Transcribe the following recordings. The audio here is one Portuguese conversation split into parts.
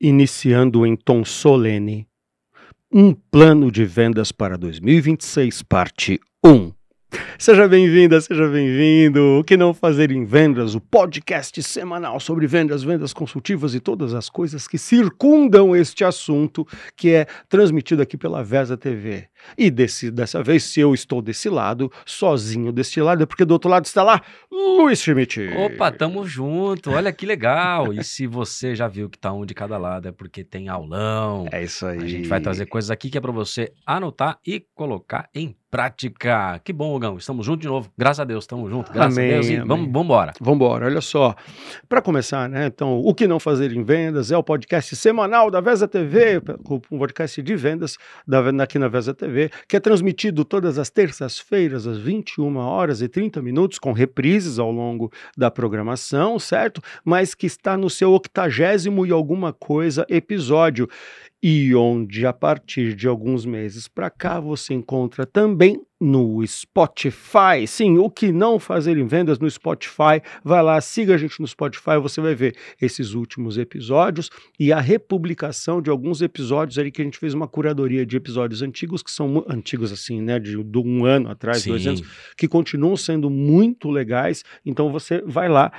Iniciando em tom solene, um plano de vendas para 2026, parte 1. Seja bem-vinda, seja bem-vindo. O que não fazer em vendas, o podcast semanal sobre vendas, vendas consultivas e todas as coisas que circundam este assunto, que é transmitido aqui pela Vesa TV. E dessa vez, se eu estou desse lado, sozinho deste lado, é porque do outro lado está lá Luiz Schmidt. Opa, tamo junto, olha que legal. E se você já viu que tá um de cada lado, é porque tem aulão. É isso aí. A gente vai trazer coisas aqui que é pra você anotar e colocar em prática. Que bom, Hugão, estamos juntos de novo. Graças a Deus, estamos juntos. Graças a Deus e vamos embora. Vamos embora, olha só. Para começar, né? Então, o que não fazer em vendas é o podcast semanal da Vesa TV, um podcast de vendas aqui na Vesa TV, que é transmitido todas as terças-feiras às 21h30, com reprises ao longo da programação, certo? Mas que está no seu 80º e alguma coisa episódio. E onde, a partir de alguns meses para cá, você encontra também no Spotify. Sim, o que não fazer em vendas no Spotify. Vai lá, siga a gente no Spotify, você vai ver esses últimos episódios e a republicação de alguns episódios ali que a gente fez uma curadoria de episódios antigos, que são antigos assim, né, de um ano atrás, 2 anos, que continuam sendo muito legais. Então você vai lá,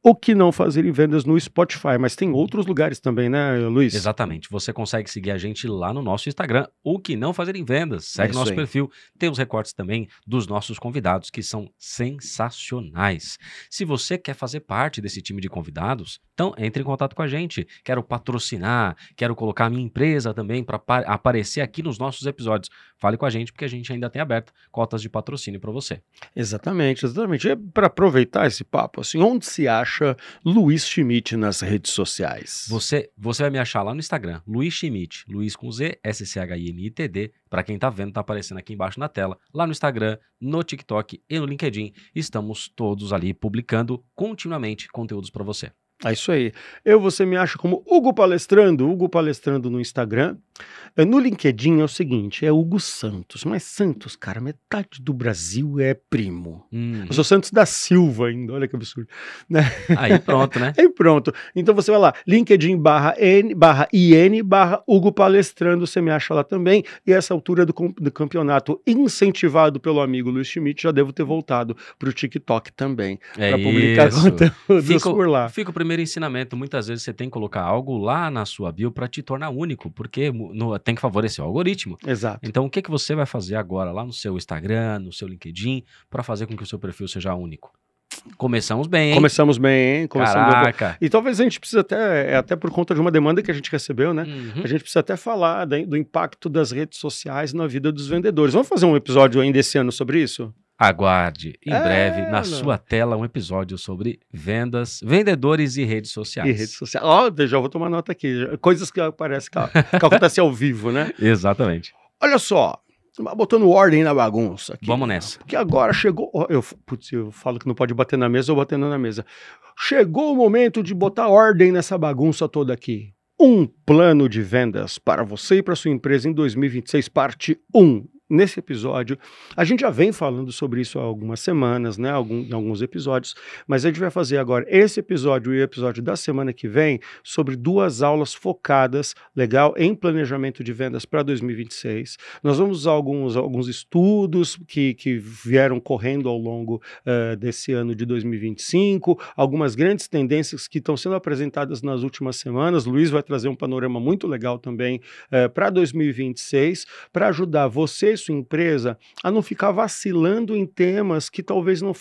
o que não fazer em vendas no Spotify. Mas tem outros lugares também, né, Luiz? Exatamente, você consegue seguir a gente lá no nosso Instagram, o que não fazer em vendas. Segue nosso perfil, tem os recortes também dos nossos convidados, que são sensacionais. Se você quer fazer parte desse time de convidados, então entre em contato com a gente. Quero patrocinar, quero colocar a minha empresa também para aparecer aqui nos nossos episódios. Fale com a gente, porque a gente ainda tem aberto cotas de patrocínio para você. Exatamente, exatamente. E para aproveitar esse papo, assim, onde se acha Luiz Schmidt nas redes sociais? Você vai me achar lá no Instagram, Luiz Schmidt, Luiz com Z, SCHIMITD, para quem tá vendo, tá aparecendo aqui embaixo na tela, lá no Instagram, no TikTok e no LinkedIn. Estamos todos ali publicando continuamente conteúdos para você. É isso aí. Você me acha como Hugo Palestrando no Instagram. No LinkedIn é o seguinte, é Hugo Santos. Mas Santos, cara, metade do Brasil é primo. Eu sou Santos da Silva ainda, olha que absurdo. Aí pronto, né? Aí pronto. Então você vai lá, LinkedIn/IN/Hugo Palestrando, você me acha lá também. E essa altura do campeonato, incentivado pelo amigo Luiz Schmidt, já devo ter voltado pro TikTok também, para publicar conteúdos por lá. Fica o primeiro ensinamento, muitas vezes você tem que colocar algo lá na sua bio para te tornar único, porque tem que favorecer o algoritmo. Exato. Então o que você vai fazer agora lá no seu Instagram, no seu LinkedIn, para fazer com que o seu perfil seja único? Começamos bem, hein? Começamos bem, hein? Caraca! E talvez a gente precise até por conta de uma demanda que a gente recebeu, né? A gente precisa até falar do impacto das redes sociais na vida dos vendedores. Vamos fazer um episódio ainda esse ano sobre isso? Aguarde, em breve, na sua tela, um episódio sobre vendas, vendedores e redes sociais. E redes sociais. Já vou tomar nota aqui. Coisas que parece que acontecem ao vivo, né? Exatamente. Olha só, botando ordem na bagunça aqui. Vamos nessa. Porque agora chegou... Eu falo que não pode bater na mesa, eu batendo na mesa. Chegou o momento de botar ordem nessa bagunça toda aqui. Um plano de vendas para você e para sua empresa em 2026, parte 1. Nesse episódio, a gente já vem falando sobre isso há algumas semanas, né? Em alguns episódios, mas a gente vai fazer agora esse episódio e o episódio da semana que vem sobre 2 aulas focadas, legal, em planejamento de vendas para 2026. Nós vamos usar alguns estudos que vieram correndo ao longo desse ano de 2025, algumas grandes tendências que estão sendo apresentadas nas últimas semanas. Luiz vai trazer um panorama muito legal também para 2026, para ajudar você e sua empresa a não ficar vacilando em temas que talvez não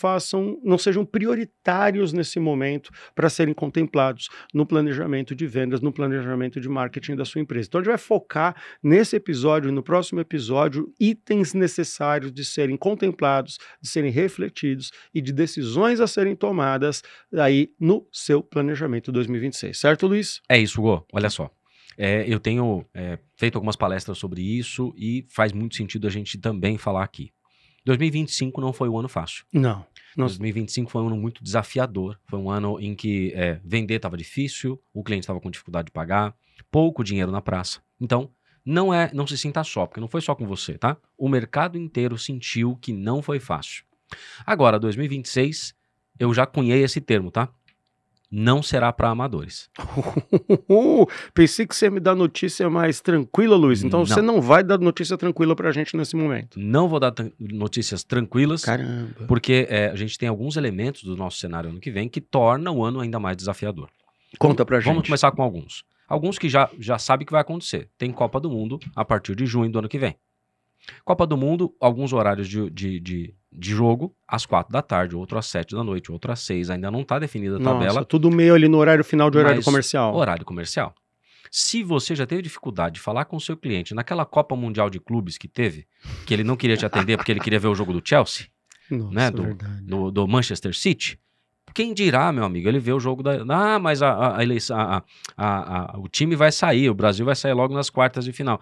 sejam prioritários nesse momento para serem contemplados no planejamento de vendas, no planejamento de marketing da sua empresa. Então a gente vai focar nesse episódio e no próximo episódio itens necessários de serem contemplados, de serem refletidos e de decisões a serem tomadas aí no seu planejamento 2026. Certo, Luiz? É isso, Hugo. Olha só. Eu tenho feito algumas palestras sobre isso e faz muito sentido a gente também falar aqui. 2025 não foi um ano fácil. Não. 2025 foi um ano muito desafiador. Foi um ano em que vender estava difícil, o cliente estava com dificuldade de pagar, pouco dinheiro na praça. Então, não se sinta só, porque não foi só com você, tá? O mercado inteiro sentiu que não foi fácil. Agora, 2026, eu já cunhei esse termo, tá? não será para amadores. Pensei que você ia me dar notícia mais tranquila, Luiz. Então você não vai dar notícia tranquila pra gente nesse momento. Não vou dar notícias tranquilas. Caramba. Porque a gente tem alguns elementos do nosso cenário ano que vem que tornam o ano ainda mais desafiador. Conta pra gente. Vamos começar com alguns. Alguns que já sabe que vai acontecer. Tem Copa do Mundo a partir de junho do ano que vem. Copa do Mundo, alguns horários de jogo, às 4 da tarde, outro às 7 da noite, outro às 6. Ainda não está definida a tabela. Nossa, tudo meio ali no horário final de horário comercial. Horário comercial. Se você já teve dificuldade de falar com o seu cliente naquela Copa Mundial de Clubes que teve, que ele não queria te atender porque ele queria ver o jogo do Chelsea, nossa, né, do Manchester City, quem dirá, meu amigo, ele vê o jogo mas a eleição, o time vai sair, o Brasil vai sair logo nas quartas de final.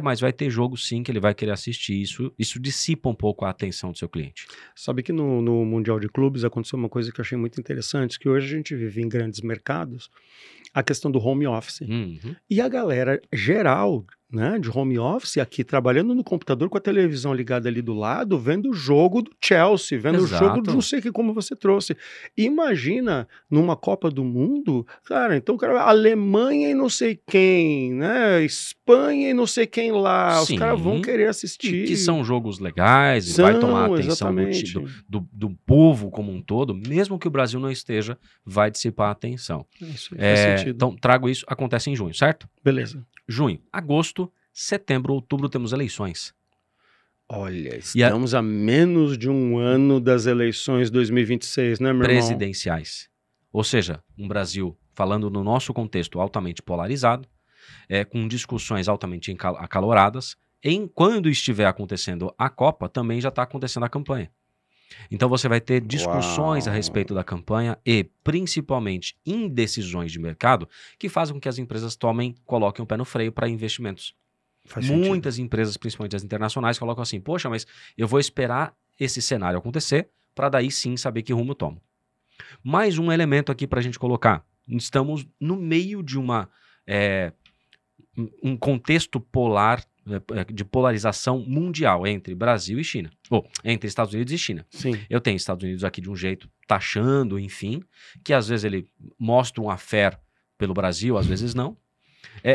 Mas vai ter jogo sim que ele vai querer assistir. Isso dissipa um pouco a atenção do seu cliente. Sabe que no Mundial de Clubes aconteceu uma coisa que eu achei muito interessante, que hoje a gente vive em grandes mercados, a questão do home office. Uhum. E a galera geral, né, de home office aqui, trabalhando no computador com a televisão ligada ali do lado, vendo o jogo do Chelsea, vendo Exato. o jogo de não sei que, como você trouxe. Imagina numa Copa do Mundo, cara, então cara, Alemanha e não sei quem, né, Espanha e não sei quem lá, Sim. os caras vão querer assistir. Que são jogos legais, e vai tomar a atenção do povo como um todo, mesmo que o Brasil não esteja, vai dissipar a atenção. Isso faz sentido. Então, trago isso, acontece em junho, certo? Beleza. Junho, agosto, setembro, outubro temos eleições. Olha, estamos a menos de um ano das eleições 2026, né, meu irmão? Presidenciais. Ou seja, um Brasil, falando no nosso contexto, altamente polarizado, com discussões altamente acaloradas. Quando estiver acontecendo a Copa, também já está acontecendo a campanha. Então você vai ter discussões a respeito da campanha e, principalmente, indecisões de mercado que fazem com que as empresas coloquem o pé no freio para investimentos. Muitas empresas, principalmente as internacionais, colocam assim, poxa, mas eu vou esperar esse cenário acontecer para daí sim saber que rumo eu tomo. Mais um elemento aqui para a gente colocar. Estamos no meio de um contexto polar, de polarização mundial entre Brasil e China, ou entre Estados Unidos e China. Sim. Eu tenho Estados Unidos aqui de um jeito taxando, enfim, que às vezes ele mostra um affair pelo Brasil, às vezes não.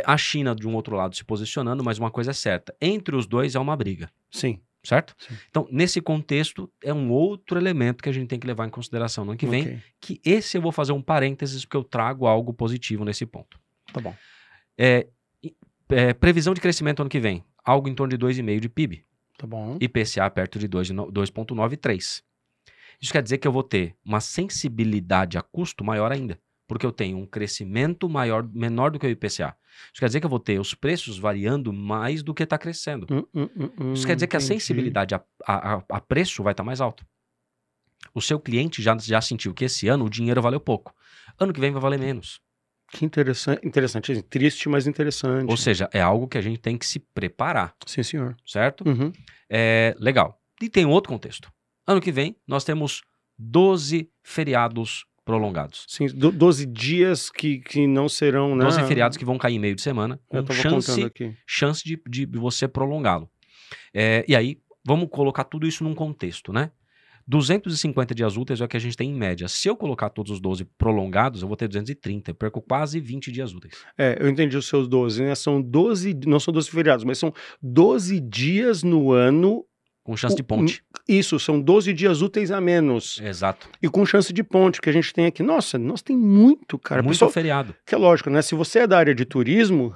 A China de um outro lado se posicionando, mas uma coisa é certa, entre os dois é uma briga. Sim. Certo? Sim. Então, nesse contexto, é um outro elemento que a gente tem que levar em consideração no ano que vem, que esse eu vou fazer um parênteses, porque eu trago algo positivo nesse ponto. Tá bom. Previsão de crescimento ano que vem, algo em torno de 2,5% de PIB. Tá bom. IPCA perto de 2,9 e 3. Isso quer dizer que eu vou ter uma sensibilidade a custo maior ainda, porque eu tenho um crescimento menor do que o IPCA. Isso quer dizer que eu vou ter os preços variando mais do que está crescendo. Isso quer dizer que a sensibilidade a preço vai estar mais alta. O seu cliente já sentiu que esse ano o dinheiro valeu pouco. Ano que vem vai valer menos. Que interessante, triste, mas interessante. Ou seja, é algo que a gente tem que se preparar. Sim, senhor. Certo? Uhum. Legal. E tem outro contexto. Ano que vem, nós temos 12 feriados prolongados. Sim, 12 dias que não serão, né? 12 feriados que vão cair em meio de semana, com chance de você prolongá-lo. E aí, vamos colocar tudo isso num contexto, né? 250 dias úteis é o que a gente tem em média. Se eu colocar todos os 12 prolongados, eu vou ter 230. Eu perco quase 20 dias úteis. Eu entendi os seus 12, né? São 12, não são 12 feriados, mas são 12 dias no ano. Com chance de ponte. Isso, são 12 dias úteis a menos. Exato. E com chance de ponte, que a gente tem aqui. Nossa, nós tem muito, cara. Muito pessoal, feriado. Que é lógico, né? Se você é da área de turismo,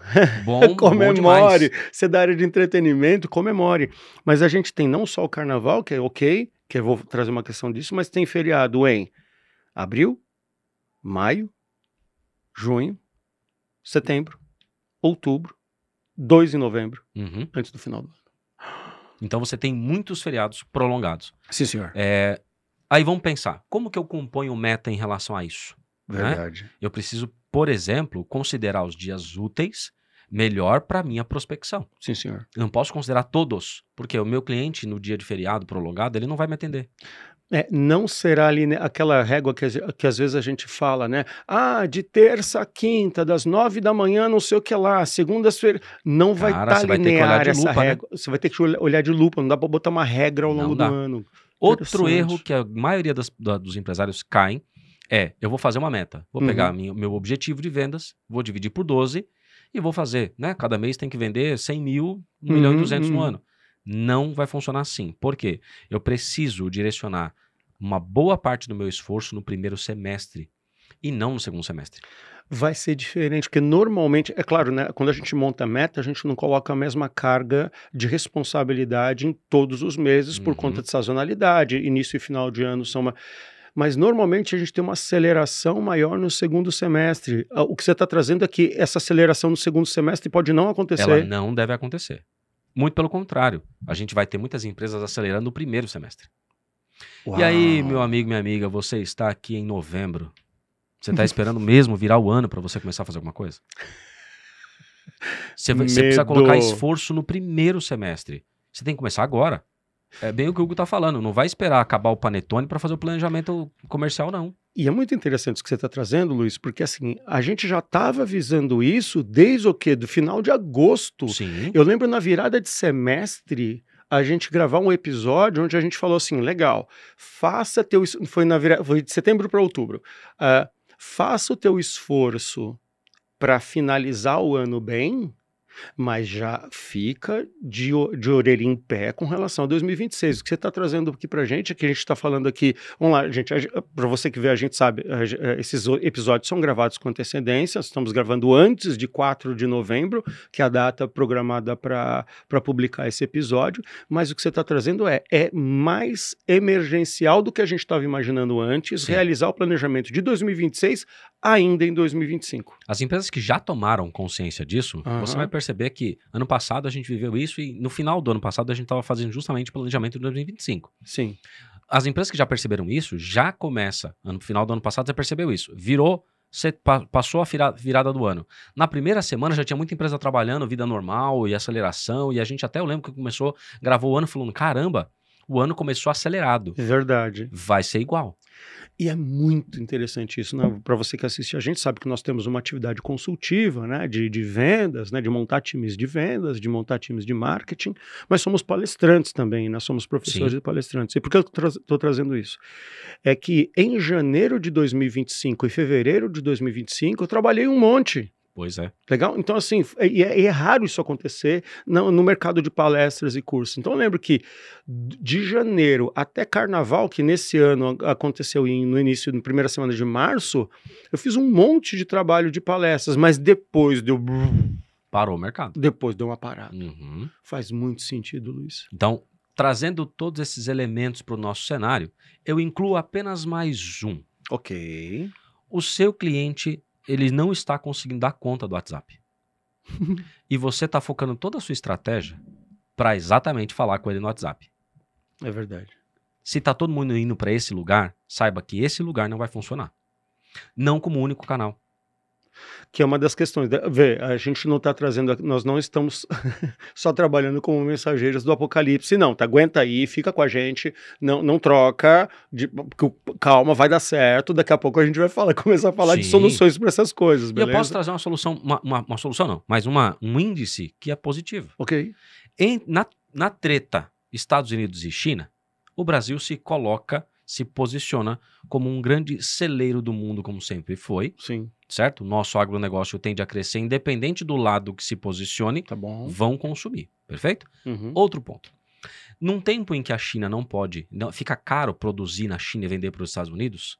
comemore. Bom se é da área de entretenimento, comemore. Mas a gente tem não só o carnaval, que é ok, que eu vou trazer uma questão disso, mas tem feriado em abril, maio, junho, setembro, outubro, 2 de novembro, antes do final do ano. Então você tem muitos feriados prolongados. Sim, senhor. Aí vamos pensar, como que eu componho meta em relação a isso? Verdade. Né? Eu preciso, por exemplo, considerar os dias úteis melhor para minha prospecção. Sim, senhor. Eu não posso considerar todos, porque o meu cliente no dia de feriado prolongado, ele não vai me atender. Não será ali, né, aquela régua que às vezes a gente fala, né? De terça a quinta, das 9 da manhã, não sei o que lá, segundas-feiras. Não vai estar linear essa régua. Né? Você vai ter que olhar de lupa, não dá para botar uma regra ao longo do ano. Outro erro que a maioria dos empresários caem Eu vou fazer uma meta. Vou pegar meu objetivo de vendas, vou dividir por 12 e vou fazer, né? Cada mês tem que vender 100 mil, 1 milhão e 200 no ano. Não vai funcionar assim. Por quê? Eu preciso direcionar uma boa parte do meu esforço no primeiro semestre e não no segundo semestre. Vai ser diferente, porque normalmente, é claro, né, quando a gente monta a meta, a gente não coloca a mesma carga de responsabilidade em todos os meses por conta de sazonalidade, início e final de ano são Mas normalmente a gente tem uma aceleração maior no segundo semestre. O que você está trazendo é que essa aceleração no segundo semestre pode não acontecer. Ela não deve acontecer. Muito pelo contrário, a gente vai ter muitas empresas acelerando no primeiro semestre. Uau. E aí, meu amigo, minha amiga, você está aqui em novembro. Você está esperando mesmo virar o ano para você começar a fazer alguma coisa? Você precisa colocar esforço no primeiro semestre. Você tem que começar agora. É bem o que o Hugo está falando. Não vai esperar acabar o panetone para fazer o planejamento comercial, não. E é muito interessante isso que você está trazendo, Luiz, porque assim, a gente já estava avisando isso desde o quê? Do final de agosto. Sim. Eu lembro na virada de semestre, a gente gravar um episódio onde a gente falou assim, legal, faça teu... Foi de setembro para outubro. Faça o teu esforço para finalizar o ano bem, mas já fica de orelha em pé com relação a 2026. O que você está trazendo aqui para a gente é que a gente está falando aqui... Vamos lá, gente, para você que vê, a gente sabe, esses episódios são gravados com antecedência, estamos gravando antes de 4 de novembro, que é a data programada para publicar esse episódio, mas o que você está trazendo é mais emergencial do que a gente estava imaginando antes, Sim. Realizar o planejamento de 2026 ainda em 2025. As empresas que já tomaram consciência disso, você vai perceber que ano passado a gente viveu isso e no final do ano passado a gente estava fazendo justamente o planejamento de 2025. Sim. As empresas que já perceberam isso, já começa, no final do ano passado você percebeu isso, você passou a virada do ano. Na primeira semana já tinha muita empresa trabalhando, vida normal e aceleração, e a gente até, eu lembro que gravou o ano falando, caramba, o ano começou acelerado. Verdade. Vai ser igual. E é muito interessante isso, né? Para você que assiste a gente, sabe que nós temos uma atividade consultiva, né? De vendas, né? De montar times de vendas, de montar times de marketing, mas somos palestrantes também, nós somos professores e palestrantes. E por que eu estou trazendo isso? É que em janeiro de 2025 e fevereiro de 2025 eu trabalhei um monte. Pois é. Legal? Então, assim, é raro isso acontecer no mercado de palestras e cursos. Então, eu lembro que de janeiro até carnaval, que nesse ano aconteceu no início, na primeira semana de março, eu fiz um monte de trabalho de palestras, mas depois deu... Parou o mercado. Depois deu uma parada. Faz muito sentido, Luiz. Então, trazendo todos esses elementos para o nosso cenário, eu incluo apenas mais um. Ok. O seu cliente... ele não está conseguindo dar conta do WhatsApp. E você está focando toda a sua estratégia para exatamente falar com ele no WhatsApp. É verdade. Se está todo mundo indo para esse lugar, saiba que esse lugar não vai funcionar. Não como único canal. Que é uma das questões. Vê, a gente não está trazendo, nós não estamos só trabalhando como mensageiros do apocalipse, não. Aguenta aí, fica com a gente, não troca, calma, vai dar certo. Daqui a pouco a gente vai começar a falar de soluções para essas coisas, beleza? E eu posso trazer uma solução, uma solução não, mas um índice que é positivo. Ok. Na treta Estados Unidos e China, o Brasil se posiciona como um grande celeiro do mundo, como sempre foi. Sim. Certo? Nosso agronegócio tende a crescer, independente do lado que se posicione, vão consumir. Perfeito? Outro ponto. Num tempo em que a China fica caro produzir na China e vender para os Estados Unidos,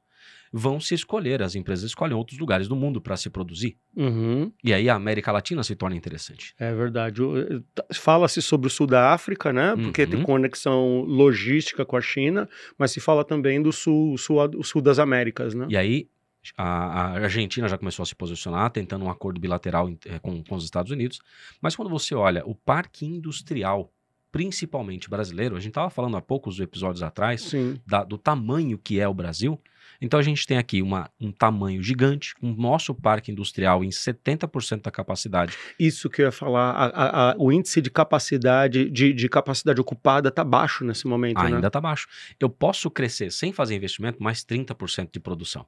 as empresas escolhem outros lugares do mundo para se produzir. E aí a América Latina se torna interessante. É verdade. Fala-se sobre o sul da África, né? Porque tem conexão logística com a China, mas se fala também do sul das Américas, né? E aí a Argentina já começou a se posicionar, tentando um acordo bilateral com os Estados Unidos. Mas quando você olha o parque industrial, principalmente brasileiro, a gente estava falando há poucos episódios atrás do tamanho que é o Brasil. Então a gente tem aqui um tamanho gigante, um nosso parque industrial em 70% da capacidade. Isso que eu ia falar, o índice de capacidade, de capacidade ocupada está baixo nesse momento, né? Ainda está baixo. Eu posso crescer sem fazer investimento mais 30% de produção.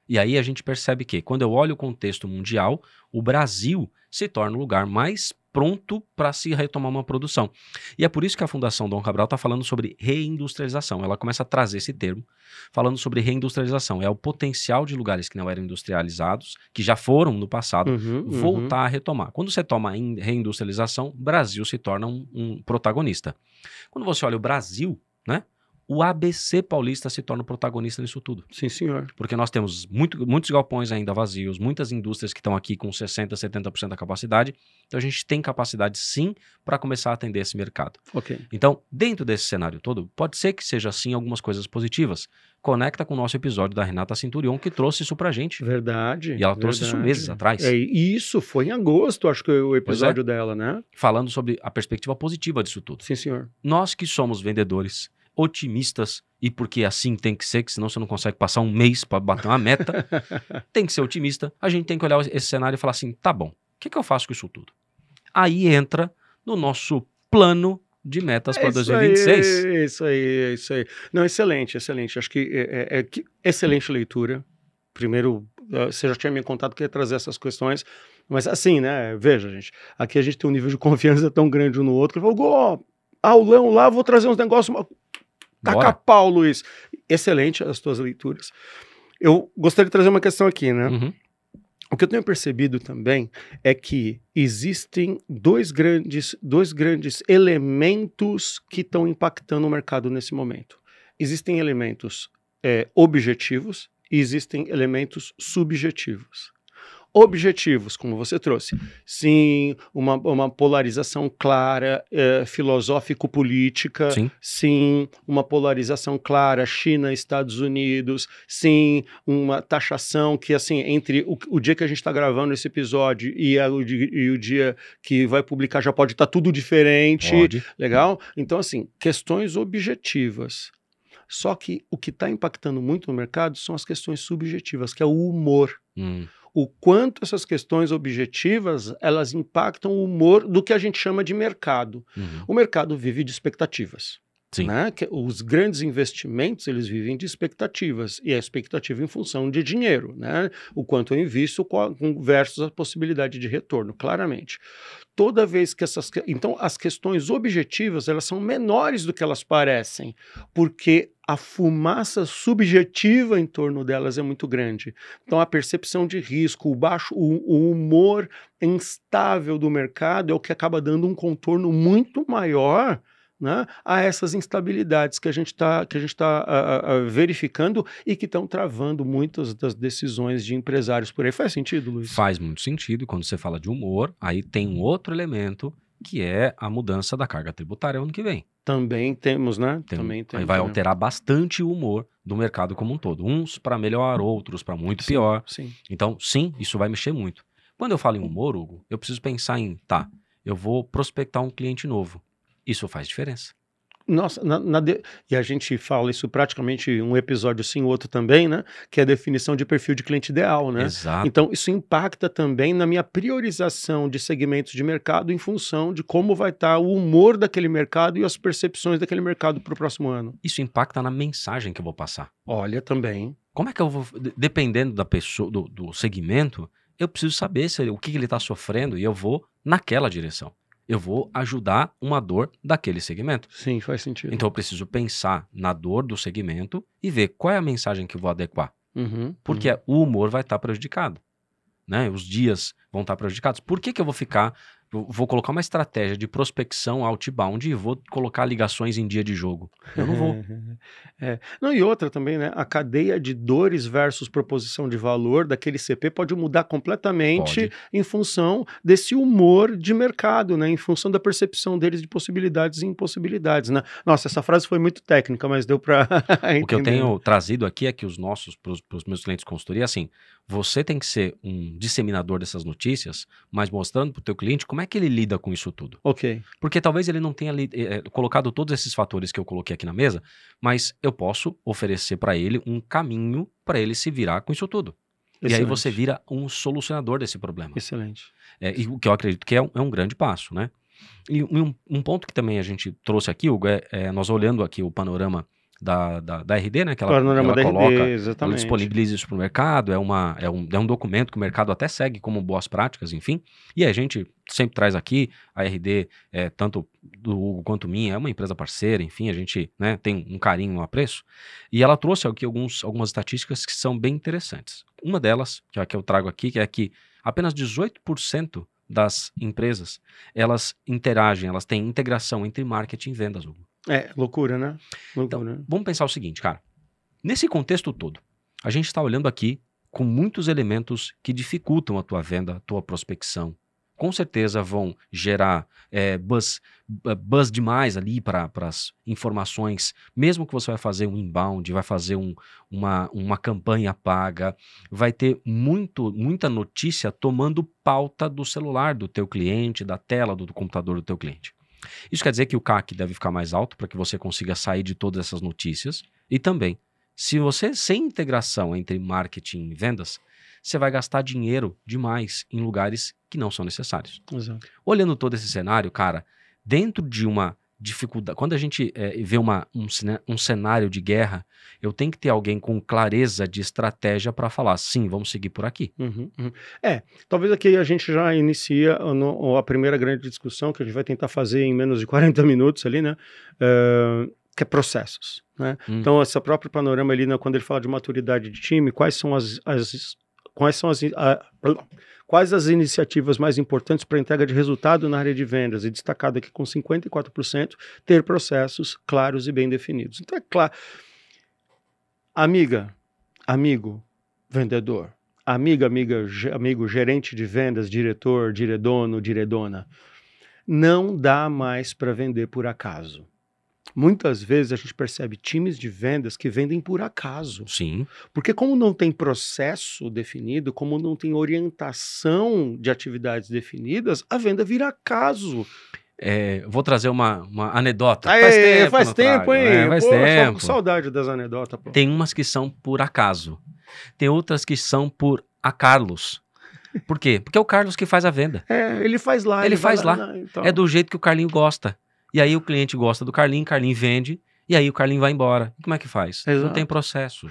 E aí a gente percebe que, quando eu olho o contexto mundial, o Brasil se torna o lugar mais pronto para se retomar uma produção. E é por isso que a Fundação Dom Cabral está falando sobre reindustrialização. Ela começa a trazer esse termo, falando sobre reindustrialização. É o potencial de lugares que não eram industrializados, que já foram no passado, voltar a retomar. Quando você toma em reindustrialização, o Brasil se torna um protagonista. Quando você olha o Brasil, né? O ABC paulista se torna o protagonista nisso tudo. Sim, senhor. Porque nós temos muitos galpões ainda vazios, muitas indústrias que estão aqui com 60%, 70% da capacidade. Então a gente tem capacidade sim para começar a atender esse mercado. Ok. Então, dentro desse cenário todo, pode ser que seja sim algumas coisas positivas. Conecta com o nosso episódio da Renata Cinturion, que trouxe isso pra gente. Verdade. E ela trouxe isso meses atrás. E isso foi em agosto, acho que o episódio dela, né? Falando sobre a perspectiva positiva disso tudo. Sim, senhor. Nós que somos vendedores, otimistas, e porque assim tem que ser, que senão você não consegue passar um mês para bater uma meta, tem que ser otimista, a gente tem que olhar esse cenário e falar assim, tá bom, o que eu faço com isso tudo? Aí entra no nosso plano de metas para 2026. Isso aí. Não, excelente. Acho que excelente leitura. Primeiro, você já tinha me contado que ia trazer essas questões, mas assim, né, veja, gente, aqui a gente tem um nível de confiança tão grande um no outro, que ele falou, aulão lá, vou trazer uns negócios... Taca pau, Luiz. Excelente as tuas leituras. Eu gostaria de trazer uma questão aqui, né? O que eu tenho percebido também é que existem dois grandes elementos que estão impactando o mercado nesse momento. Existem elementos objetivos e existem elementos subjetivos. Objetivos, como você trouxe, sim, uma polarização clara, filosófico-política, sim, uma polarização clara, China, Estados Unidos, sim, uma taxação que, assim, entre o dia que a gente está gravando esse episódio e o dia que vai publicar já pode estar tudo diferente, legal? Então, assim, questões objetivas. Só que o que está impactando muito no mercado são as questões subjetivas, que é o humor. O quanto essas questões objetivas, elas impactam o humor do que a gente chama de mercado. O mercado vive de expectativas. Né? Os grandes investimentos, eles vivem de expectativas, e a expectativa em função de dinheiro, né? O quanto eu invisto versus a possibilidade de retorno, claramente. Toda vez que então, as questões objetivas, elas são menores do que elas parecem, porque a fumaça subjetiva em torno delas é muito grande. Então, a percepção de risco, o humor instável do mercado é o que acaba dando um contorno muito maior, né, a essas instabilidades que a gente está verificando e que estão travando muitas das decisões de empresários por aí. Faz sentido, Luiz? Faz muito sentido. Quando você fala de humor, aí tem um outro elemento que é a mudança da carga tributária ano que vem. Também temos, né? Aí vai alterar bastante o humor do mercado como um todo. Uns para melhor, outros para muito pior. Sim. Então, sim, isso vai mexer muito. Quando eu falo em humor, Hugo, eu preciso pensar em, eu vou prospectar um cliente novo. Isso faz diferença. Nossa, e a gente fala isso praticamente um episódio sim, o outro também, né? Que é a definição de perfil de cliente ideal, né? Exato. Então, isso impacta também na minha priorização de segmentos de mercado em função de como vai estar o humor daquele mercado e as percepções daquele mercado para o próximo ano. Isso impacta na mensagem que eu vou passar. Olha, também. Como é que eu vou, dependendo da pessoa, do segmento, eu preciso saber o que ele está sofrendo e eu vou naquela direção. Eu vou ajudar uma dor daquele segmento. Sim, faz sentido. Então eu preciso pensar na dor do segmento e ver qual é a mensagem que eu vou adequar. Porque o humor vai estar prejudicado, né? Os dias vão estar prejudicados. Por que eu vou colocar uma estratégia de prospecção outbound e vou colocar ligações em dia de jogo? Eu não vou. Não, e outra também, né? A cadeia de dores versus proposição de valor daquele CP pode mudar completamente em função desse humor de mercado, né? Em função da percepção deles de possibilidades e impossibilidades, né? Nossa, essa frase foi muito técnica, mas deu para entender. O que eu tenho trazido aqui é que para os meus clientes de consultoria, assim, você tem que ser um disseminador dessas notícias, mas mostrando para o teu cliente como é que ele lida com isso tudo. Ok. Porque talvez ele não tenha colocado todos esses fatores que eu coloquei aqui na mesa, mas eu posso oferecer para ele um caminho para ele se virar com isso tudo. Excelente. E aí você vira um solucionador desse problema. Excelente. E o que eu acredito que é um grande passo, né? E um ponto que também a gente trouxe aqui, Hugo, nós olhando aqui o panorama da RD, né? Que ela coloca, ela disponibiliza isso para o mercado, é um documento que o mercado até segue como boas práticas, enfim. E a gente sempre traz aqui, a RD, tanto do Hugo quanto minha, é uma empresa parceira, enfim, a gente, né, tem um carinho, um apreço, e ela trouxe aqui algumas estatísticas que são bem interessantes. Uma delas, que é a que eu trago aqui, que é que apenas 18% das empresas, elas interagem, elas têm integração entre marketing e vendas, Hugo. Loucura, né? Loucura. Então, vamos pensar o seguinte, cara, nesse contexto todo, a gente está olhando aqui com muitos elementos que dificultam a tua venda, a tua prospecção. Com certeza vão gerar buzz demais ali para as informações, mesmo que você vai fazer um inbound, vai fazer uma campanha paga, vai ter muita notícia tomando pauta do celular do teu cliente, da tela do computador do teu cliente. Isso quer dizer que o CAC deve ficar mais alto para que você consiga sair de todas essas notícias e também, se você sem integração entre marketing e vendas, você vai gastar dinheiro demais em lugares que não são necessários. Exato. Olhando todo esse cenário, cara, dentro de uma dificuldade, quando a gente vê um cenário de guerra, eu tenho que ter alguém com clareza de estratégia para falar, sim, vamos seguir por aqui. Talvez aqui a gente já inicia a primeira grande discussão que a gente vai tentar fazer em menos de 40 minutos ali, né? Que é processos, né? Então, esse próprio panorama ali, né, quando ele fala de maturidade de time, quais são quais as iniciativas mais importantes para entrega de resultado na área de vendas, e destacado aqui com 54%, ter processos claros e bem definidos. Então, é claro, amigo, vendedor, amigo, gerente de vendas, diretor, diredono, diredona, não dá mais para vender por acaso. Muitas vezes a gente percebe times de vendas que vendem por acaso. Sim. Porque como não tem processo definido, como não tem orientação de atividades definidas, a venda vira acaso. Vou trazer uma anedota. Faz tempo, hein? Faz tempo. Tô com saudade das anedotas. Pô. Tem umas que são por acaso. Tem outras que são por Carlos. Por quê? Porque é o Carlos que faz a venda. Ele faz lá. Ele faz lá. Então. É do jeito que o Carlinho gosta. E aí o cliente gosta do Carlinho vende, e aí o Carlinho vai embora. E como é que faz? Exato. Não tem processo.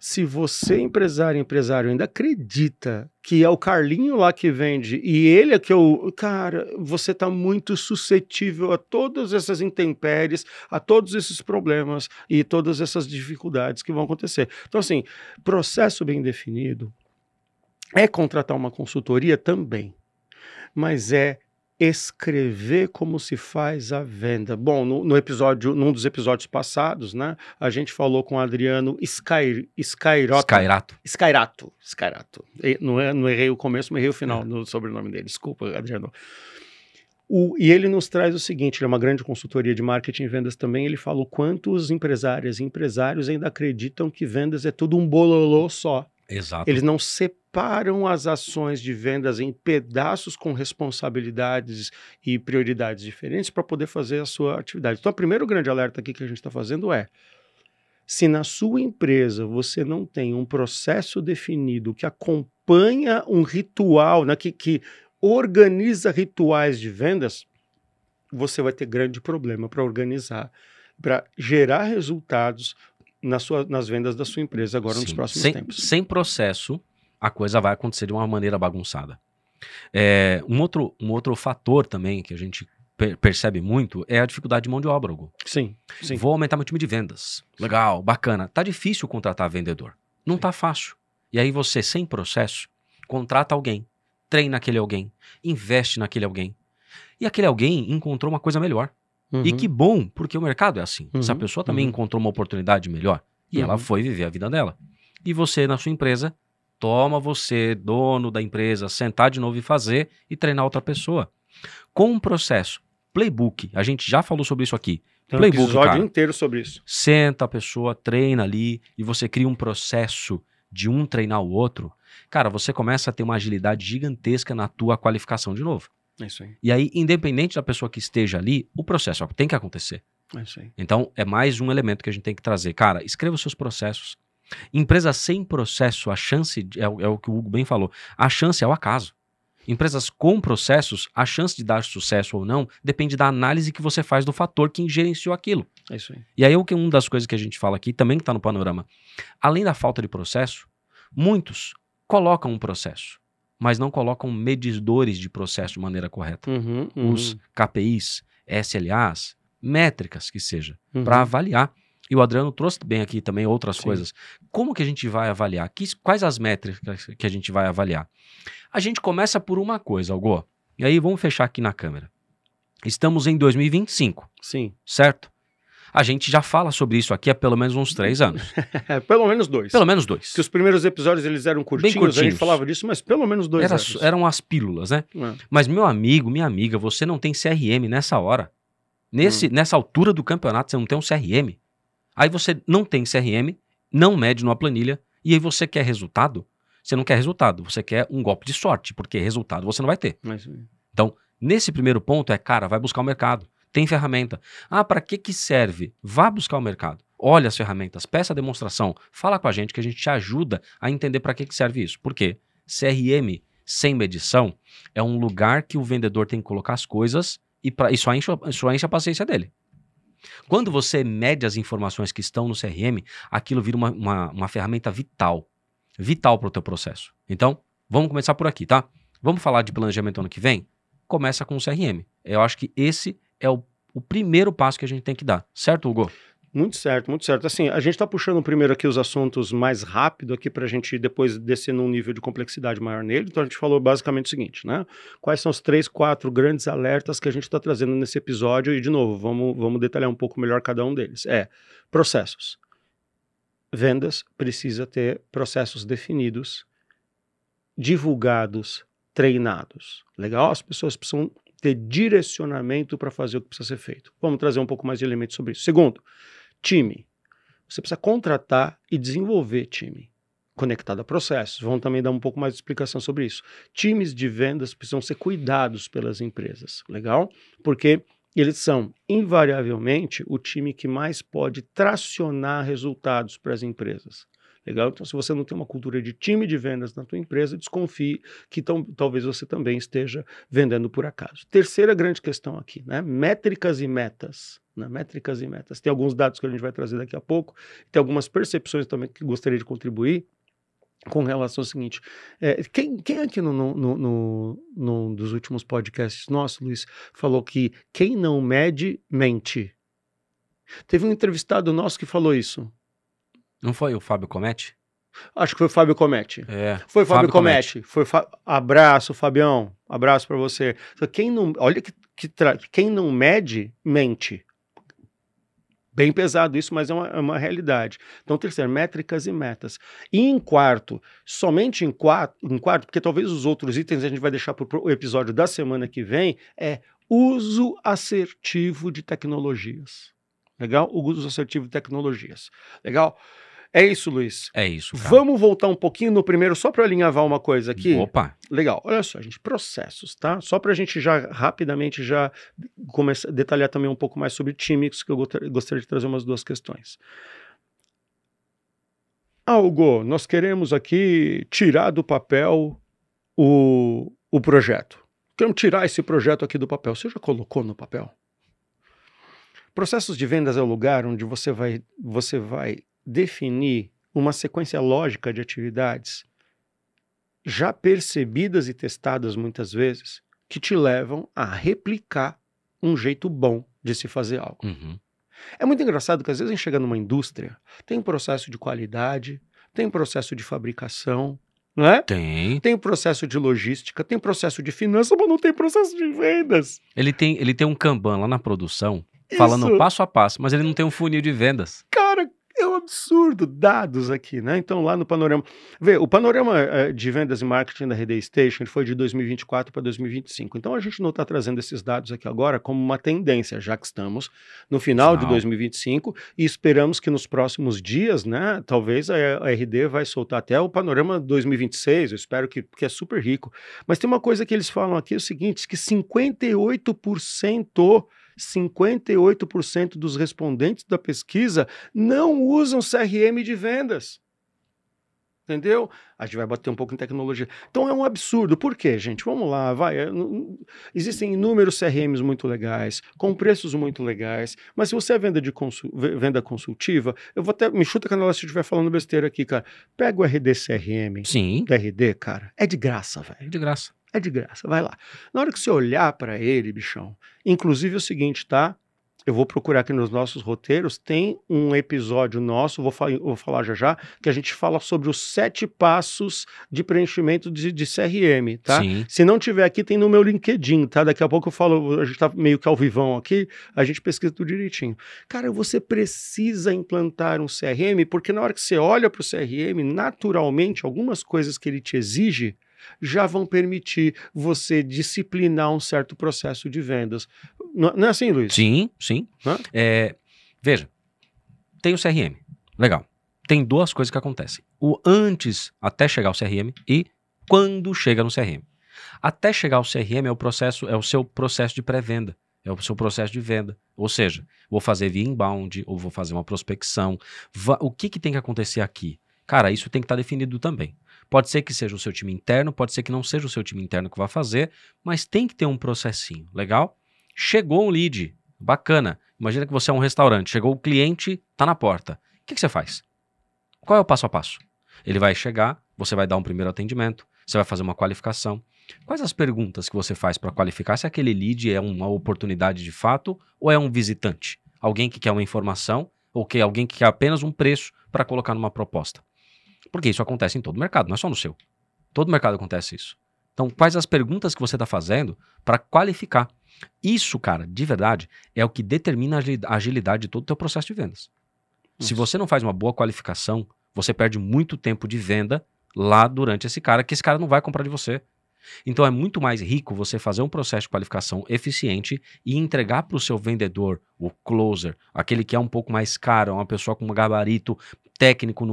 Se você, empresário, ainda acredita que é o Carlinho lá que vende e ele é que cara, você está muito suscetível a todas essas intempéries, a todos esses problemas e todas essas dificuldades que vão acontecer. Então, assim, processo bem definido é contratar uma consultoria também, mas é escrever como se faz a venda. Bom, num dos episódios passados, né, a gente falou com o Adriano Scairato. Não errei o começo, mas errei o final no sobrenome dele. Desculpa, Adriano. E ele nos traz o seguinte, ele é uma grande consultoria de marketing e vendas também, ele fala o quanto os empresárias e empresários ainda acreditam que vendas é tudo um bololô só. Exato. Eles não separam as ações de vendas em pedaços com responsabilidades e prioridades diferentes para poder fazer a sua atividade. Então, o primeiro grande alerta aqui que a gente está fazendo é: se na sua empresa você não tem um processo definido que acompanha um ritual, né, que organiza rituais de vendas, você vai ter grande problema para organizar, para gerar resultados nas vendas da sua empresa agora. Sim. Nos próximos tempos. Sem processo, a coisa vai acontecer de uma maneira bagunçada. Um outro fator também que a gente percebe muito é a dificuldade de mão de obra, Hugo. Sim. Vou aumentar meu time de vendas. Legal, bacana. Tá difícil contratar vendedor. Não tá fácil. E aí você, sem processo, contrata alguém, treina aquele alguém, investe naquele alguém. E aquele alguém encontrou uma coisa melhor. E que bom, porque o mercado é assim. Essa pessoa também encontrou uma oportunidade melhor e ela foi viver a vida dela. E você, na sua empresa, toma você, dono da empresa, sentar de novo e fazer e treinar outra pessoa. Com um processo, playbook, a gente já falou sobre isso aqui. Tem um episódio inteiro sobre isso. Senta a pessoa, treina ali e você cria um processo de um treinar o outro. Cara, você começa a ter uma agilidade gigantesca na tua qualificação de novo. É isso aí. E aí, independente da pessoa que esteja ali, o processo tem que acontecer. É isso aí. Então, é mais um elemento que a gente tem que trazer. Cara, escreva os seus processos. Empresa sem processo, a chance, é o que o Hugo bem falou, a chance é o acaso. Empresas com processos, a chance de dar sucesso ou não depende da análise que você faz do fator que gerenciou aquilo. É isso aí. E aí, uma das coisas que a gente fala aqui, também que está no panorama, além da falta de processo, muitos colocam um processo, mas não colocam medidores de processo de maneira correta. Os KPIs, SLAs, métricas que seja, para avaliar. E o Adriano trouxe bem aqui também outras coisas. Como que a gente vai avaliar? Quais as métricas que a gente vai avaliar? A gente começa por uma coisa, Algo. E aí vamos fechar aqui na câmera. Estamos em 2025. Sim. Certo? A gente já fala sobre isso aqui há pelo menos uns 3 anos. Pelo menos 2. Pelo menos 2. Que os primeiros episódios eles eram curtinhos, a gente falava disso, mas pelo menos 2 anos. Eram as pílulas, né? Mas meu amigo, minha amiga, você não tem CRM nessa hora. Nessa altura do campeonato, você não tem um CRM. Aí você não tem CRM, não mede numa planilha, e aí você quer resultado? Você não quer resultado, você quer um golpe de sorte, porque resultado você não vai ter. Então, nesse primeiro ponto cara, vai buscar o mercado. Tem ferramenta. Para que serve? Vá buscar o mercado. Olha as ferramentas, peça a demonstração, fala com a gente que a gente te ajuda a entender para que serve isso. Por quê? CRM sem medição é um lugar que o vendedor tem que colocar as coisas e só enche a paciência dele. Quando você mede as informações que estão no CRM, aquilo vira uma ferramenta vital. Vital para o teu processo. Então, vamos começar por aqui, tá? Vamos falar de planejamento ano que vem? Começa com o CRM. Eu acho que esse é o primeiro passo que a gente tem que dar. Certo, Hugo? Muito certo, muito certo. Assim, a gente está puxando primeiro aqui os assuntos mais rápido aqui para a gente depois descer num nível de complexidade maior nele. Então a gente falou basicamente o seguinte, né? Quais são os 3, 4 grandes alertas que a gente está trazendo nesse episódio? E de novo, vamos detalhar um pouco melhor cada um deles. Processos. Vendas precisa ter processos definidos, divulgados, treinados. Legal? As pessoas precisam ter direcionamento para fazer o que precisa ser feito. Vamos trazer um pouco mais de elementos sobre isso. Segundo, time. Você precisa contratar e desenvolver time conectado a processos. Vamos também dar um pouco mais de explicação sobre isso. Times de vendas precisam ser cuidados pelas empresas. Legal? Porque eles são, invariavelmente, o time que mais pode tracionar resultados para as empresas. Legal? Então, se você não tem uma cultura de time de vendas na tua empresa, desconfie que talvez você também esteja vendendo por acaso. Terceira grande questão aqui, né? Métricas e metas. Né? Métricas e metas. Tem alguns dados que a gente vai trazer daqui a pouco, tem algumas percepções também que gostaria de contribuir com relação ao seguinte. Quem aqui num dos últimos podcasts nossos, Luiz, falou que quem não mede, mente? Teve um entrevistado nosso que falou isso. Não foi o Fábio Cometti? Acho que foi o Fábio Cometti. Foi o Fábio Cometti. Abraço, Fabião. Abraço para você. Quem não mede, mente. Bem pesado isso, mas é uma realidade. Então, terceiro, métricas e metas. E em quarto, somente em quarto, porque talvez os outros itens a gente vai deixar para o episódio da semana que vem, uso assertivo de tecnologias. Legal? O uso assertivo de tecnologias. Legal? É isso, Luiz. É isso, cara. Vamos voltar um pouquinho no primeiro, só para alinhavar uma coisa aqui. Opa! Legal. Olha só, gente, processos, tá? Só para a gente já rapidamente começar a detalhar também um pouco mais sobre times, que eu gostaria de trazer umas 2 questões. Hugo, nós queremos aqui tirar do papel o projeto. Queremos tirar esse projeto aqui do papel. Você já colocou no papel? Processos de vendas é o lugar onde você vai definir uma sequência lógica de atividades já percebidas e testadas muitas vezes que te levam a replicar um jeito bom de se fazer algo. É muito engraçado que às vezes a gente chega numa indústria, tem processo de qualidade, tem processo de fabricação, não é? Tem processo de logística, tem processo de finanças, mas não tem processo de vendas. Ele tem um Kanban lá na produção, falando passo a passo, mas ele não tem um funil de vendas. Cara, é um absurdo. Dados aqui, né? Então, lá no panorama... o panorama de vendas e marketing da Rede Station foi de 2024 para 2025. Então, a gente não está trazendo esses dados aqui agora como uma tendência, já que estamos no final de 2025 e esperamos que nos próximos dias, né? Talvez a RD vai soltar até o panorama 2026, eu espero que é super rico. Mas tem uma coisa que eles falam aqui, é o seguinte, que 58% dos respondentes da pesquisa não usam CRM de vendas. Entendeu? A gente vai bater um pouco em tecnologia. Então é um absurdo. Por quê, gente? Vamos lá, vai. Existem inúmeros CRMs muito legais, com preços muito legais, mas se você é venda consultiva, eu vou até. Me chuta a canela se eu estiver falando besteira aqui, cara. Pega o RD CRM. Sim. Do RD, cara. É de graça, velho. É de graça. É de graça, vai lá. Na hora que você olhar para ele, bichão, inclusive é o seguinte, tá? Eu vou procurar aqui nos nossos roteiros, tem um episódio nosso, vou falar já já, que a gente fala sobre os 7 passos de preenchimento de CRM, tá? Sim. Se não tiver aqui, tem no meu LinkedIn, tá? Daqui a pouco eu falo, a gente tá meio que ao vivão aqui, a gente pesquisa tudo direitinho. Cara, você precisa implantar um CRM, porque na hora que você olha para o CRM, naturalmente, algumas coisas que ele te exige já vão permitir você disciplinar um certo processo de vendas. Não é assim, Luiz? Sim, sim. Veja, tem o CRM, legal. Tem 2 coisas que acontecem. O antes, até chegar ao CRM, e quando chega no CRM. Até chegar ao CRM é o seu processo de pré-venda, é o seu processo de venda. Ou seja, vou fazer via inbound, ou vou fazer uma prospecção. O que tem que acontecer aqui? Cara, isso tem que estar definido também. Pode ser que seja o seu time interno, pode ser que não seja o seu time interno que vai fazer, mas tem que ter um processinho, legal? Chegou um lead, bacana. Imagina que você é um restaurante, chegou o cliente, tá na porta. O que você faz? Qual é o passo a passo? Ele vai chegar, você vai dar um primeiro atendimento, você vai fazer uma qualificação. Quais as perguntas que você faz para qualificar se aquele lead é uma oportunidade de fato ou é um visitante? Alguém que quer uma informação ou alguém que quer apenas um preço para colocar numa proposta? Porque isso acontece em todo mercado, não é só no seu. Todo mercado acontece isso. Então, quais as perguntas que você está fazendo para qualificar? Isso, cara, de verdade, é o que determina a agilidade de todo o teu processo de vendas. Se você não faz uma boa qualificação, você perde muito tempo de venda lá durante esse cara, que esse cara não vai comprar de você. Então é muito mais rico você fazer um processo de qualificação eficiente e entregar para o seu vendedor, o closer, aquele que é um pouco mais caro, uma pessoa com um gabarito técnico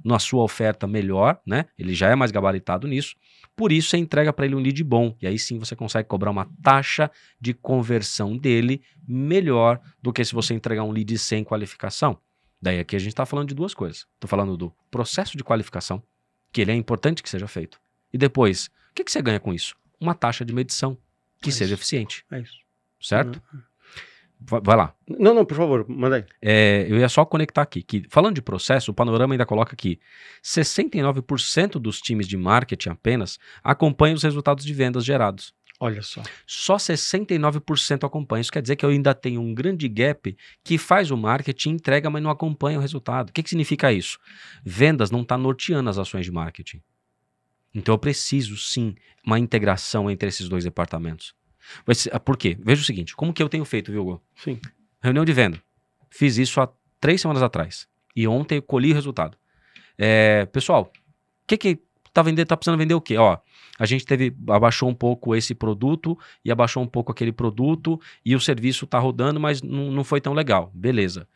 na sua oferta melhor, né? Ele já é mais gabaritado nisso. Por isso você entrega para ele um lead bom. E aí sim você consegue cobrar uma taxa de conversão dele melhor do que se você entregar um lead sem qualificação. Daí aqui a gente está falando de 2 coisas. Estou falando do processo de qualificação, que ele é importante que seja feito. E depois, o que você ganha com isso? Uma taxa de medição que seja eficiente. É isso. Certo? Vai lá. Não, por favor, manda aí. Eu ia só conectar aqui, que falando de processo, o Panorama ainda coloca aqui, 69% dos times de marketing apenas acompanham os resultados de vendas gerados. Olha só. Só 69% acompanham. Isso quer dizer que eu ainda tenho um grande gap que faz o marketing, entrega, mas não acompanha o resultado. O que significa isso? Vendas não está norteando as ações de marketing. Então eu preciso, sim, uma integração entre esses 2 departamentos. Por quê? Veja o seguinte, como que eu tenho feito, viu, Hugo? Sim. Reunião de venda. Fiz isso há 3 semanas atrás. E ontem eu colhi o resultado. Pessoal, o que tá precisando vender o quê? Ó, a gente abaixou um pouco esse produto e abaixou um pouco aquele produto e o serviço tá rodando, mas não foi tão legal. Beleza.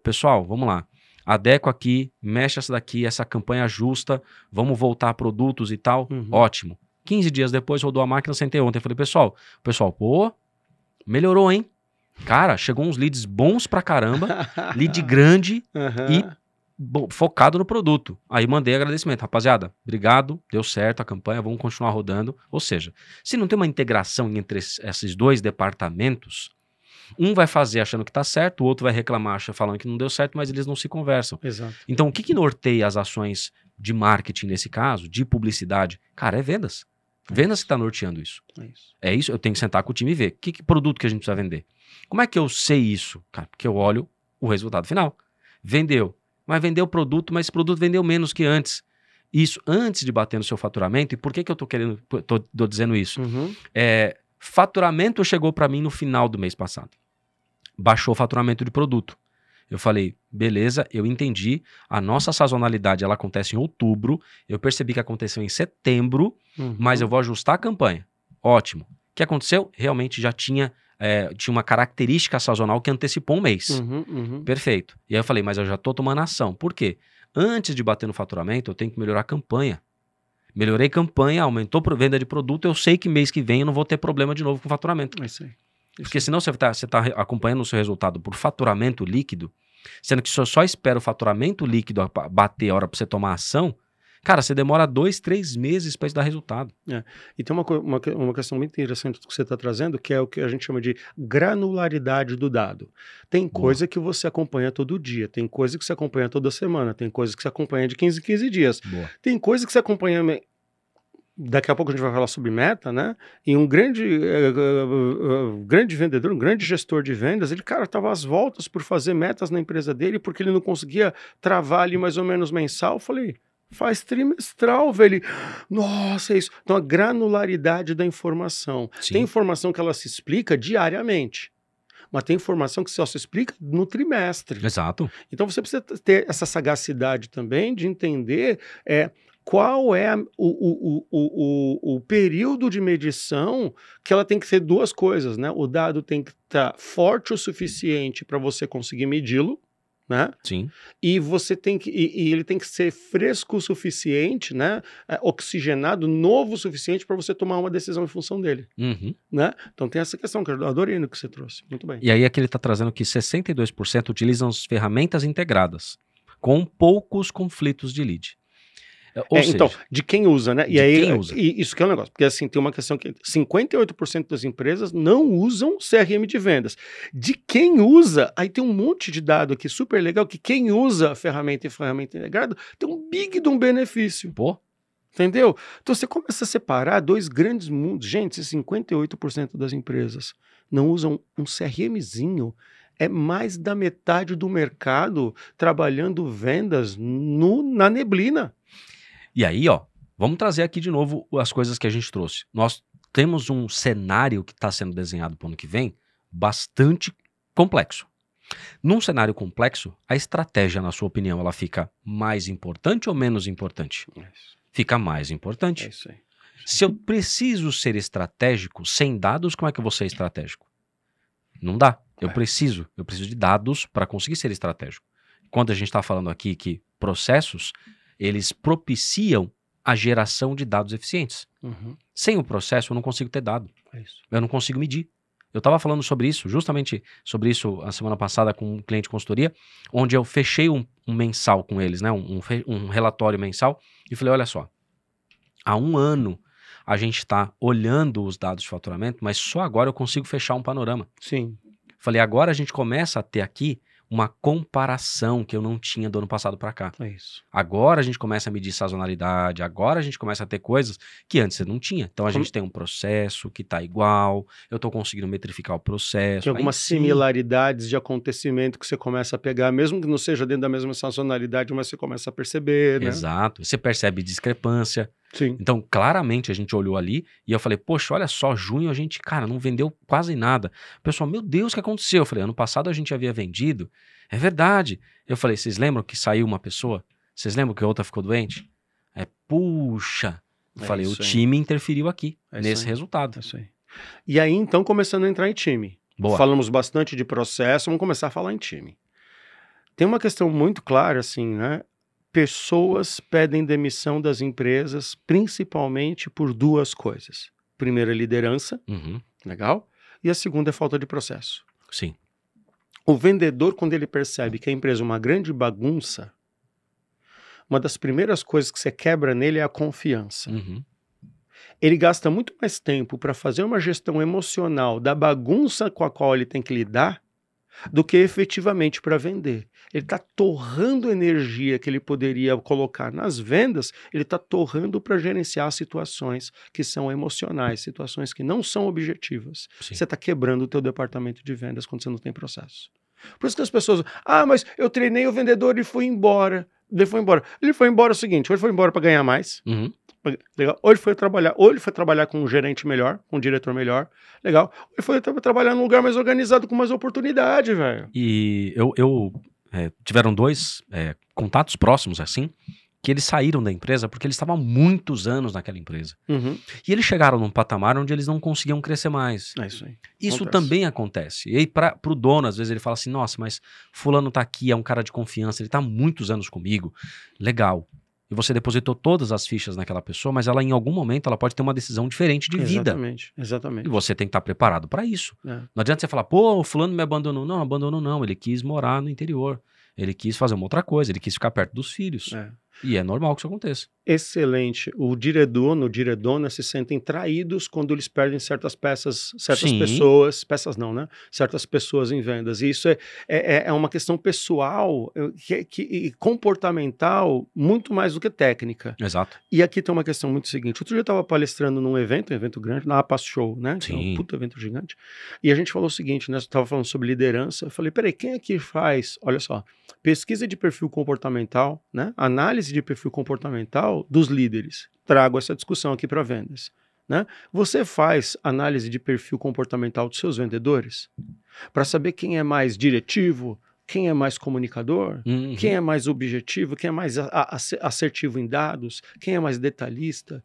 Pessoal, vamos lá. Adequa aqui, mexe essa daqui, essa campanha justa, vamos voltar a produtos e tal. Ótimo. 15 dias depois rodou a máquina, sentei ontem. Falei, pessoal, pô, melhorou, hein? Cara, chegou uns leads bons pra caramba, lead grande e focado no produto. Aí mandei agradecimento. Rapaziada, obrigado, deu certo a campanha, vamos continuar rodando. Ou seja, se não tem uma integração entre esses 2 departamentos, um vai fazer achando que tá certo, o outro vai reclamar falando que não deu certo, mas eles não se conversam. Exato. Então, o que norteia as ações de marketing nesse caso, de publicidade? Cara, é vendas. Vendas que está norteando isso. É isso, eu tenho que sentar com o time e ver que produto que a gente precisa vender. Como é que eu sei isso? Cara, porque eu olho o resultado final. Vendeu. Mas vendeu o produto, mas esse produto vendeu menos que antes. Isso antes de bater no seu faturamento. E por que eu tô dizendo isso? Faturamento chegou para mim no final do mês passado. Baixou o faturamento de produto. Eu falei, beleza, eu entendi, a nossa sazonalidade ela acontece em outubro, eu percebi que aconteceu em setembro, mas eu vou ajustar a campanha. Ótimo. O que aconteceu? Realmente já tinha uma característica sazonal que antecipou um mês. Perfeito. E aí eu falei, mas eu já estou tomando ação. Por quê? Antes de bater no faturamento, eu tenho que melhorar a campanha. Melhorei campanha, aumentou a venda de produto, eu sei que mês que vem eu não vou ter problema de novo com faturamento. É isso aí. Porque senão você tá acompanhando o seu resultado por faturamento líquido, sendo que você só espera o faturamento líquido bater a hora para você tomar ação, Cara, você demora 2, 3 meses para isso dar resultado. E tem uma questão muito interessante que você está trazendo, que é o que a gente chama de granularidade do dado. Tem coisa que você acompanha todo dia, tem coisa que você acompanha toda semana, tem coisa que você acompanha de 15 em 15 dias. Tem coisa que você acompanha... Daqui a pouco a gente vai falar sobre meta, né? E um grande vendedor, um grande gestor de vendas, ele, cara, tava às voltas por fazer metas na empresa dele, porque ele não conseguia travar ali mais ou menos mensal. Eu falei, faz trimestral, velho. Nossa, é isso. Então, a granularidade da informação. Sim. Tem informação que ela se explica diariamente, mas tem informação que só se explica no trimestre. Exato. Então, você precisa ter essa sagacidade também de entender qual é o período de medição, que ela tem que ser duas coisas, né? O dado tem que estar forte o suficiente para você conseguir medi-lo, né? Sim. E você tem que e ele tem que ser fresco o suficiente, né? Oxigenado, novo o suficiente para você tomar uma decisão em função dele, né? Então tem essa questão que eu adorei no que você trouxe. Muito bem. E aí é que ele está trazendo que 62% utilizam as ferramentas integradas, com poucos conflitos de lead. Ou seja, então, de quem usa, né? E aí, quem usa. Isso que é um negócio, porque assim, tem uma questão que 58% das empresas não usam CRM de vendas. De quem usa, aí tem um monte de dado aqui super legal, que quem usa a ferramenta e ferramenta integrada tem um big de um benefício. Pô. Entendeu? Então você começa a separar dois grandes mundos. Gente, 58% das empresas não usam um CRMzinho. É mais da metade do mercado trabalhando vendas na neblina. E aí, ó, vamos trazer aqui de novo as coisas que a gente trouxe. Nós temos um cenário que está sendo desenhado para o ano que vem bastante complexo. Num cenário complexo, a estratégia, na sua opinião, ela fica mais importante ou menos importante? Fica mais importante. É isso aí. Se eu preciso ser estratégico sem dados, como é que eu vou ser estratégico? Não dá. Eu preciso de dados para conseguir ser estratégico. Quando a gente está falando aqui que processos, eles propiciam a geração de dados eficientes. Sem o processo, eu não consigo ter dado. Eu não consigo medir. Eu estava falando sobre isso, justamente sobre isso a semana passada com um cliente de consultoria, onde eu fechei um mensal com eles, né, um relatório mensal, e falei, olha só, há 1 ano a gente está olhando os dados de faturamento, mas só agora eu consigo fechar um panorama. Sim. Falei, agora a gente começa a ter aqui uma comparação que eu não tinha do ano passado para cá. É isso. Agora a gente começa a medir sazonalidade, agora a gente começa a ter coisas que antes você não tinha. Então a gente tem um processo que está igual, eu estou conseguindo metrificar o processo. Tem algumas similaridades de acontecimento que você começa a pegar, mesmo que não seja dentro da mesma sazonalidade, mas você começa a perceber, né? Exato. Você percebe discrepância. Sim. Então, claramente, a gente olhou ali e eu falei, poxa, olha só, junho a gente, cara, não vendeu quase nada. O pessoal, meu Deus, o que aconteceu? Eu falei, ano passado a gente havia vendido. É verdade. Eu falei, vocês lembram que saiu uma pessoa? Vocês lembram que a outra ficou doente? Puxa. Eu falei, o time interferiu aqui, nesse resultado. É isso aí. E aí, então, começando a entrar em time. Boa. Falamos bastante de processo, vamos começar a falar em time. Tem uma questão muito clara, assim, né? Pessoas pedem demissão das empresas principalmente por 2 coisas. Primeiro é liderança, legal, e a segunda é falta de processo. Sim. O vendedor, quando ele percebe que a empresa é uma grande bagunça, uma das primeiras coisas que você quebra nele é a confiança. Ele gasta muito mais tempo para fazer uma gestão emocional da bagunça com a qual ele tem que lidar do que efetivamente para vender. Ele está torrando energia que ele poderia colocar nas vendas, ele está torrando para gerenciar situações que são emocionais, situações que não são objetivas. Sim. Você está quebrando o teu departamento de vendas quando você não tem processo. Por isso que as pessoas, mas eu treinei o vendedor e fui embora. Ele foi embora. Ele foi embora o seguinte, ou ele foi embora para ganhar mais, legal. Ou ele foi trabalhar com um gerente melhor, com um diretor melhor, legal. Ou ele foi trabalhar num lugar mais organizado, com mais oportunidade, velho. E tiveram 2 contatos próximos, assim, que eles saíram da empresa porque eles estavam há muitos anos naquela empresa. E eles chegaram num patamar onde eles não conseguiam crescer mais. É isso aí. Isso também acontece. E aí, pro dono, às vezes, ele fala assim, nossa, mas fulano tá aqui, é um cara de confiança, ele tá há muitos anos comigo. Legal. E você depositou todas as fichas naquela pessoa, mas ela, em algum momento, ela pode ter uma decisão diferente de vida. Exatamente. E você tem que estar preparado para isso. Não adianta você falar, pô, o fulano me abandonou. Não, abandonou não. Ele quis morar no interior. Ele quis fazer uma outra coisa. Ele quis ficar perto dos filhos. E é normal que isso aconteça. excelente. O diredono, diredona se sentem traídos quando eles perdem certas peças, certas pessoas, peças não, né? Certas pessoas em vendas. E isso é uma questão pessoal e comportamental muito mais do que técnica. Exato. E aqui tem uma questão muito seguinte. Outro dia eu estava palestrando num evento, um evento grande, na APAS Show, né? Que é um puto evento gigante. E a gente falou o seguinte, né? Eu estava falando sobre liderança. Eu falei, peraí, quem aqui faz, olha só, pesquisa de perfil comportamental, né? Análise de perfil comportamental dos líderes. Trago essa discussão aqui para vendas, né? Você faz análise de perfil comportamental dos seus vendedores para saber quem é mais diretivo, quem é mais comunicador, quem é mais objetivo, quem é mais assertivo em dados, quem é mais detalhista,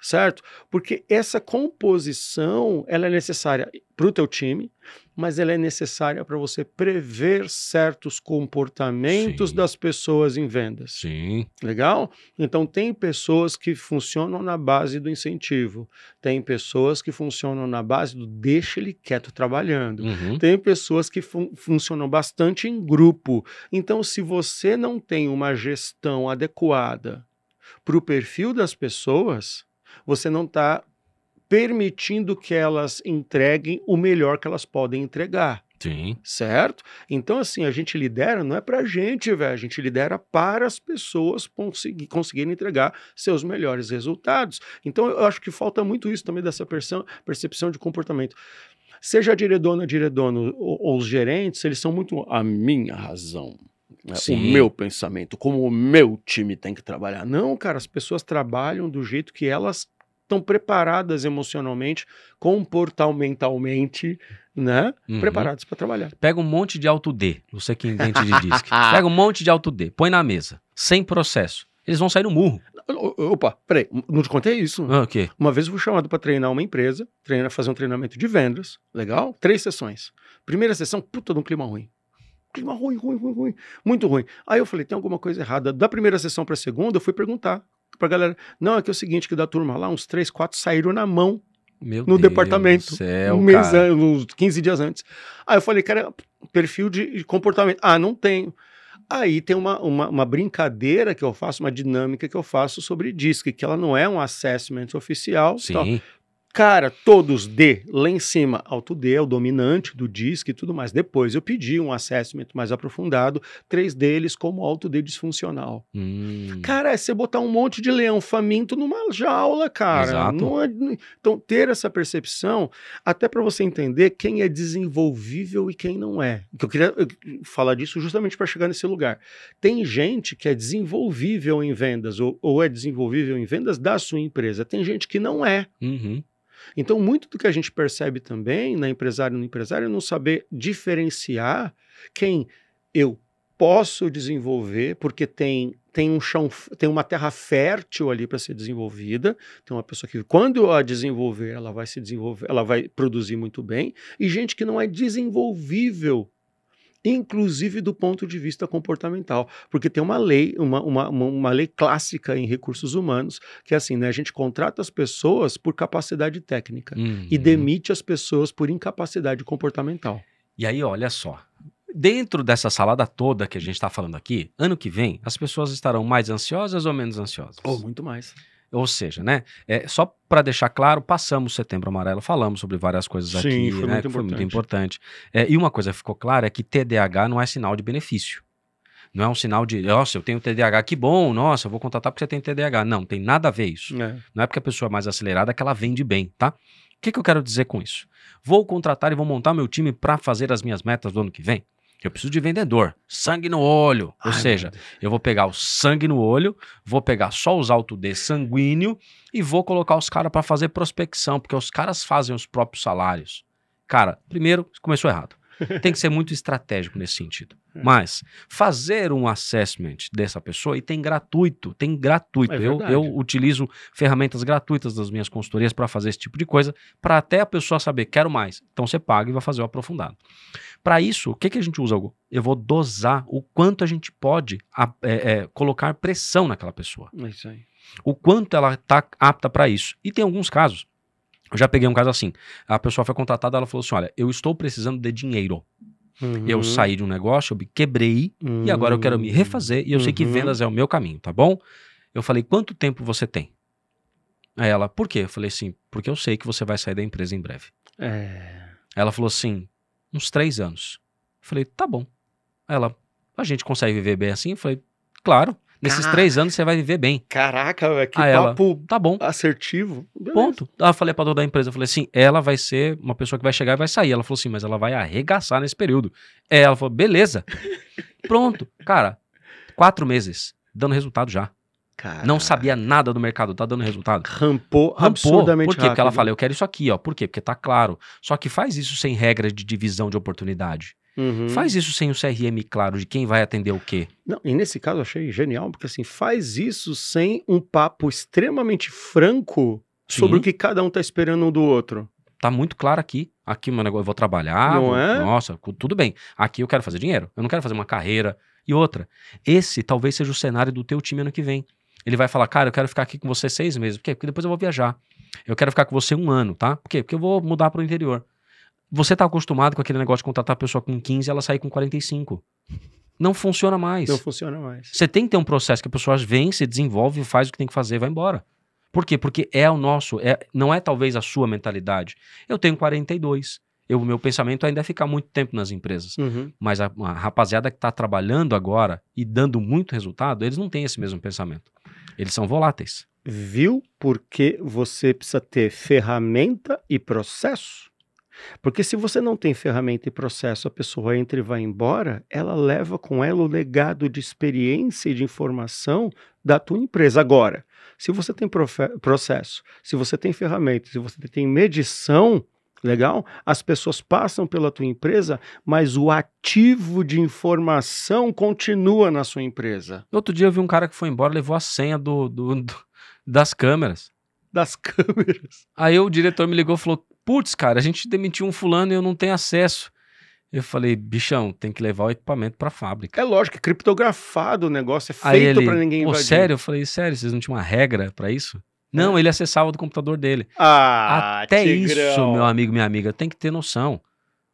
certo? Porque essa composição, ela é necessária para o teu time, mas ela é necessária para você prever certos comportamentos das pessoas em vendas. Sim. Legal? Então, tem pessoas que funcionam na base do incentivo. Tem pessoas que funcionam na base do deixa ele quieto trabalhando. Tem pessoas que funcionam bastante em grupo. Então, se você não tem uma gestão adequada para o perfil das pessoas, você não está permitindo que elas entreguem o melhor que elas podem entregar. Sim. Certo? Então, assim, a gente lidera, não é pra gente, velho. A gente lidera para as pessoas conseguirem entregar seus melhores resultados. Então, eu acho que falta muito isso também, dessa percepção de comportamento. Seja a diredono ou os gerentes, eles são muito a minha razão. O meu pensamento, como o meu time tem que trabalhar. Não, cara, as pessoas trabalham do jeito que elas estão preparadas emocionalmente, comportamentalmente, né? Preparadas para trabalhar. Pega um monte de Auto D, você que inventa de disque. Pega um monte de Auto D, põe na mesa, sem processo. Eles vão sair no murro. Opa, peraí, não te contei isso? Okay. Uma vez eu fui chamado para treinar uma empresa, fazer um treinamento de vendas, legal? 3 sessões. Primeira sessão, puta de um clima ruim. Clima ruim, muito ruim. Aí eu falei, tem alguma coisa errada. Da primeira sessão para a segunda, eu fui perguntar pra galera, não, é que é o seguinte, que da turma lá, uns 3, 4 saíram na mão no departamento, uns 15 dias antes. Aí eu falei, cara, perfil de comportamento. Ah, não tenho. Aí tem uma brincadeira que eu faço, uma dinâmica que eu faço sobre DISC, que ela não é um assessment oficial. Sim. Tal. Cara, todos D, lá em cima, Auto D é o dominante do DISC e tudo mais. Depois eu pedi um assessment mais aprofundado, 3 deles como Auto D disfuncional. Cara, é você botar um monte de leão faminto numa jaula, cara. Exato. Então, ter essa percepção, até para você entender quem é desenvolvível e quem não é. Eu queria falar disso justamente para chegar nesse lugar. Tem gente que é desenvolvível em vendas ou é desenvolvível em vendas da sua empresa. Tem gente que não é. Então, muito do que a gente percebe também no empresário é não saber diferenciar quem eu posso desenvolver, porque tem um chão, tem uma terra fértil ali para ser desenvolvida. Tem uma pessoa que, quando eu a desenvolver, ela vai se desenvolver, ela vai produzir muito bem, e gente que não é desenvolvível, inclusive do ponto de vista comportamental, porque tem uma lei, uma lei clássica em recursos humanos, que é assim, né, a gente contrata as pessoas por capacidade técnica e demite as pessoas por incapacidade comportamental. E aí, olha só, dentro dessa salada toda que a gente está falando aqui, ano que vem, as pessoas estarão mais ansiosas ou menos ansiosas? Ou muito mais. Ou seja, né, só para deixar claro, passamos Setembro Amarelo, falamos sobre várias coisas aqui, foi, né, muito foi muito importante. E uma coisa que ficou clara é que TDAH não é sinal de benefício. Não é um sinal de, nossa, eu tenho TDAH, que bom, nossa, eu vou contratar porque você tem TDAH. Não, tem nada a ver isso. Não é porque a pessoa é mais acelerada que ela vende bem, tá? O que eu quero dizer com isso? Vou contratar e vou montar meu time para fazer as minhas metas do ano que vem? Eu preciso de vendedor, sangue no olho. Ou seja, eu vou pegar o sangue no olho, vou pegar só os Auto D sanguíneo e vou colocar os caras para fazer prospecção, porque os caras fazem os próprios salários. Cara, primeiro, começou errado. Tem que ser muito estratégico nesse sentido. Mas fazer um assessment dessa pessoa, e tem gratuito. Eu utilizo ferramentas gratuitas das minhas consultorias para fazer esse tipo de coisa, para até a pessoa saber, quero mais. Então você paga e vai fazer o aprofundado. Para isso, o que a gente usa, Hugo? Eu vou dosar o quanto a gente pode colocar pressão naquela pessoa. É isso aí. O quanto ela está apta para isso. E tem alguns casos. Eu já peguei um caso assim. A pessoa foi contratada, ela falou assim, olha, eu estou precisando de dinheiro. Eu saí de um negócio, eu me quebrei e agora eu quero me refazer e eu sei que vendas é o meu caminho, tá bom? Eu falei, quanto tempo você tem? Aí ela, por quê? Eu falei assim, porque eu sei que você vai sair da empresa em breve. Ela falou assim, uns 3 anos. Eu falei, tá bom. Aí ela, a gente consegue viver bem assim? Eu falei, claro, nesses 3 anos você vai viver bem. Caraca, que aí papo ela, tá bom. assertivo. Beleza. Ponto. Aí eu falei pra dona da empresa, eu falei assim, ela vai ser uma pessoa que vai chegar e vai sair. Ela falou assim, mas ela vai arregaçar nesse período. Ela falou, beleza. Pronto. Cara, 4 meses, dando resultado já. Caraca. Não sabia nada do mercado, tá dando resultado. Rampou absurdamente Por quê? rápido. Porque ela fala, eu quero isso aqui, ó. Por quê? Porque tá claro. Só que faz isso sem regra de divisão de oportunidade. Faz isso sem o CRM claro de quem vai atender o quê. Não, e nesse caso eu achei genial, porque assim, faz isso sem um papo extremamente franco sobre o que cada um tá esperando um do outro. Tá muito claro aqui. Aqui o meu negócio, eu vou trabalhar. Nossa, tudo bem. Aqui eu quero fazer dinheiro. Eu não quero fazer uma carreira. E outra, esse talvez seja o cenário do teu time ano que vem. Ele vai falar, cara, eu quero ficar aqui com você 6 meses. Por quê? Porque depois eu vou viajar. Eu quero ficar com você 1 ano, tá? Por quê? Porque eu vou mudar para o interior. Você tá acostumado com aquele negócio de contratar a pessoa com 15 e ela sair com 45. Não funciona mais. Não funciona mais. Você tem que ter um processo que a pessoa vem, se desenvolve, faz o que tem que fazer e vai embora. Por quê? Porque é o nosso, não é talvez a sua mentalidade. Eu tenho 42. O meu pensamento ainda é ficar muito tempo nas empresas. Mas a rapaziada que está trabalhando agora e dando muito resultado, eles não têm esse mesmo pensamento. Eles são voláteis. Viu porque você precisa ter ferramenta e processo? Porque se você não tem ferramenta e processo, a pessoa entra e vai embora, ela leva com ela o legado de experiência e de informação da tua empresa. Agora, se você tem processo, se você tem ferramenta, se você tem medição, legal, as pessoas passam pela tua empresa, mas o ativo de informação continua na sua empresa. Outro dia eu vi um cara que foi embora, levou a senha das câmeras. Das câmeras. Aí o diretor me ligou e falou, putz, cara, a gente demitiu um fulano e eu não tenho acesso. Eu falei, bichão, tem que levar o equipamento pra fábrica. É lógico, é criptografado o negócio, é feito pra ninguém invadir. Sério? Eu falei, sério, vocês não tinham uma regra pra isso? Não, ele acessava do computador dele. Até tigrão. Isso, meu amigo, minha amiga, tem que ter noção.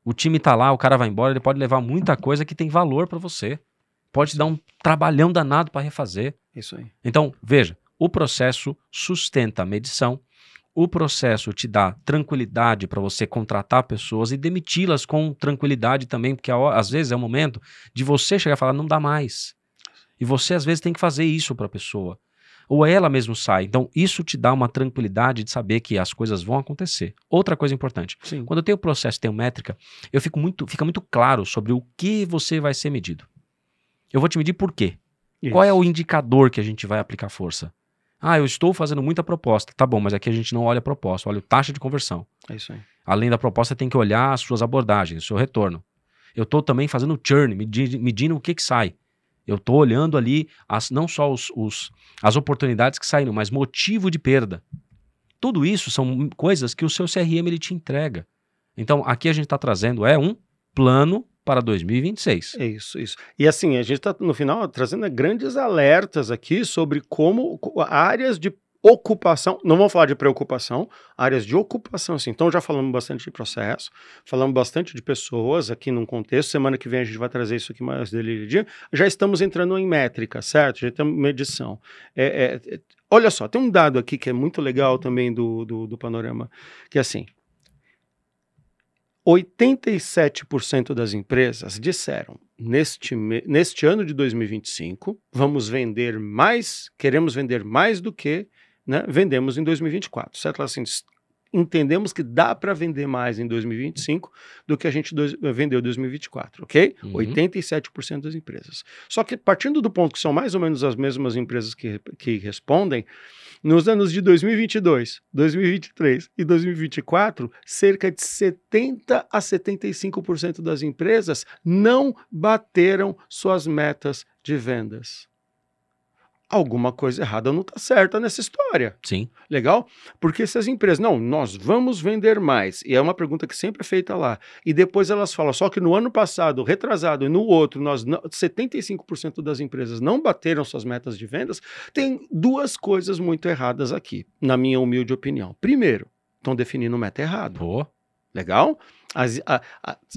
O time tá lá, o cara vai embora, ele pode levar muita coisa que tem valor pra você. Pode te dar um trabalhão danado pra refazer. Isso aí. Então, veja, o processo sustenta a medição. O processo te dá tranquilidade para você contratar pessoas e demiti-las com tranquilidade também, porque às vezes é o momento de você chegar e falar, não dá mais. E você às vezes tem que fazer isso para a pessoa. Ou ela mesmo sai. Então isso te dá uma tranquilidade de saber que as coisas vão acontecer. Outra coisa importante, Sim. Quando eu tenho processo, tenho métrica, fica muito claro sobre o que você vai ser medido. Eu vou te medir por quê? Isso. Qual é o indicador que a gente vai aplicar força? Eu estou fazendo muita proposta. Tá bom, mas aqui a gente não olha a proposta, olha a taxa de conversão. É isso aí. Além da proposta, tem que olhar as suas abordagens, o seu retorno. Eu estou também fazendo churn, medindo o que sai. Eu estou olhando ali não só as oportunidades que saíram, mas motivo de perda. Tudo isso são coisas que o seu CRM ele te entrega. Então, aqui a gente está trazendo um plano para 2026. Isso. E assim, a gente está, no final, trazendo grandes alertas aqui sobre como áreas de ocupação, não vamos falar de preocupação, áreas de ocupação, assim. Então já falamos bastante de processo, falamos bastante de pessoas aqui num contexto, semana que vem a gente vai trazer isso aqui mais dele dia, já estamos entrando em métrica, certo? Já temos medição. Olha só, tem um dado aqui que é muito legal também do panorama, que é assim, 87% das empresas disseram, neste ano de 2025, vamos vender mais, queremos vender mais do que vendemos em 2024, certo? Assim, entendemos que dá para vender mais em 2025 do que a gente vendeu em 2024, ok? 87% das empresas. Só que partindo do ponto que são mais ou menos as mesmas empresas que respondem, nos anos de 2022, 2023 e 2024, cerca de 70% a 75% das empresas não bateram suas metas de vendas. Alguma coisa errada não está certa nessa história. Sim. Legal? Porque se as empresas, nós vamos vender mais, e é uma pergunta que sempre é feita lá, e depois elas falam, só que no ano passado, retrasado, e no outro, 75% das empresas não bateram suas metas de vendas, tem duas coisas muito erradas aqui, na minha humilde opinião. Primeiro, estão definindo meta errado. Pô. Legal?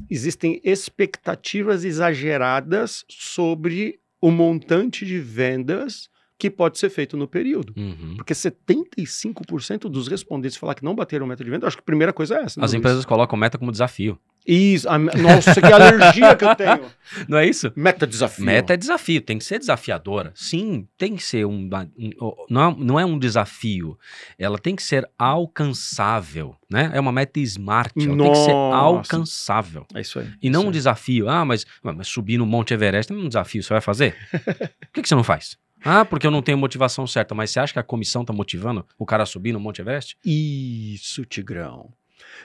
Existem expectativas exageradas sobre o montante de vendas que pode ser feito no período. Uhum. Porque 75% dos respondentes falar que não bateram meta de venda, eu acho que a primeira coisa é essa. As empresas colocam meta como desafio. Isso. Nossa, que alergia que eu tenho. Não é isso? Meta desafio. Meta é desafio, tem que ser desafiadora. Sim, tem que ser não é um desafio. Ela tem que ser alcançável, né? É uma meta smart, ela tem que ser alcançável. É isso aí. E não um desafio. Mas subir no Monte Everest não é um desafio, você vai fazer? Por que você não faz? Porque eu não tenho motivação certa, mas você acha que a comissão tá motivando o cara a subir no Monte Everest? Isso, Tigrão.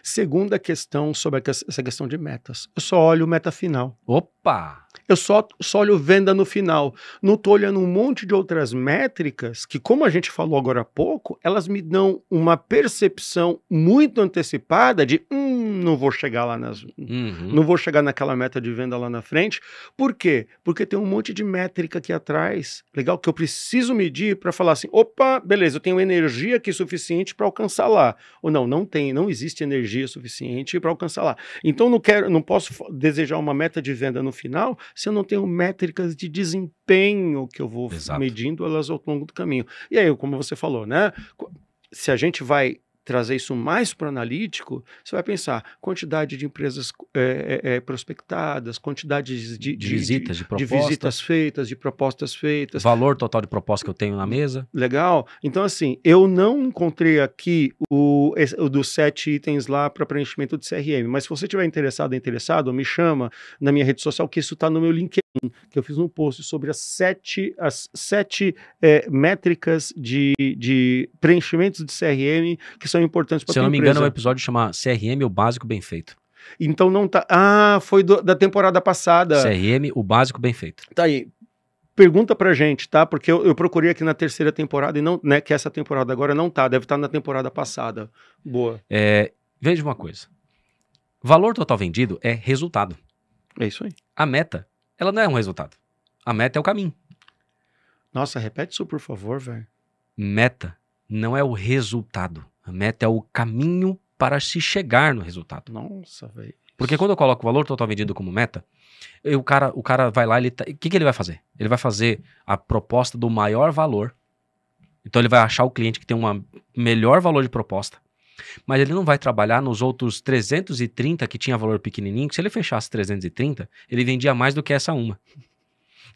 Segunda questão sobre essa questão de metas. Eu só olho meta final. Opa! Eu só olho venda no final. Não estou olhando um monte de outras métricas que, como a gente falou agora há pouco, elas me dão uma percepção muito antecipada de não vou chegar lá não vou chegar naquela meta de venda lá na frente. Por quê? Porque tem um monte de métrica aqui atrás, legal, que eu preciso medir para falar assim, opa, beleza, eu tenho energia aqui suficiente para alcançar lá. Ou não existe energia suficiente para alcançar lá. Então não posso desejar uma meta de venda no final se eu não tenho métricas de desempenho que eu vou medindo elas ao longo do caminho. E aí, como você falou, né? Se a gente vai trazer isso mais para o analítico, você vai pensar quantidade de empresas prospectadas, quantidade de visitas, de visitas feitas, de propostas feitas. Valor total de proposta que eu tenho na mesa. Legal. Então, assim, eu não encontrei aqui o dos 7 itens lá para preenchimento de CRM, mas se você estiver interessado, me chama na minha rede social, que isso está no meu LinkedIn, que eu fiz um post sobre as sete métricas de preenchimentos de CRM que são importantes para a tua empresa. Se eu não me engano, o episódio chama CRM, o básico bem feito. Então não tá... foi da temporada passada. CRM, o básico bem feito. Tá aí. Pergunta pra gente, tá? Porque eu procurei aqui na terceira temporada e não, né, que essa temporada agora não tá, deve estar na temporada passada. Boa. Veja uma coisa. Valor total vendido é resultado. É isso aí. A meta, ela não é um resultado. A meta é o caminho. Nossa, repete isso, por favor, velho. Meta não é o resultado. A meta é o caminho para se chegar no resultado. Nossa, velho. Porque quando eu coloco o valor total vendido como meta, o cara vai lá, o que ele vai fazer? Ele vai fazer a proposta do maior valor. Então ele vai achar o cliente que tem um melhor valor de proposta. Mas ele não vai trabalhar nos outros 330 que tinha valor pequenininho, que se ele fechasse 330, ele vendia mais do que essa uma.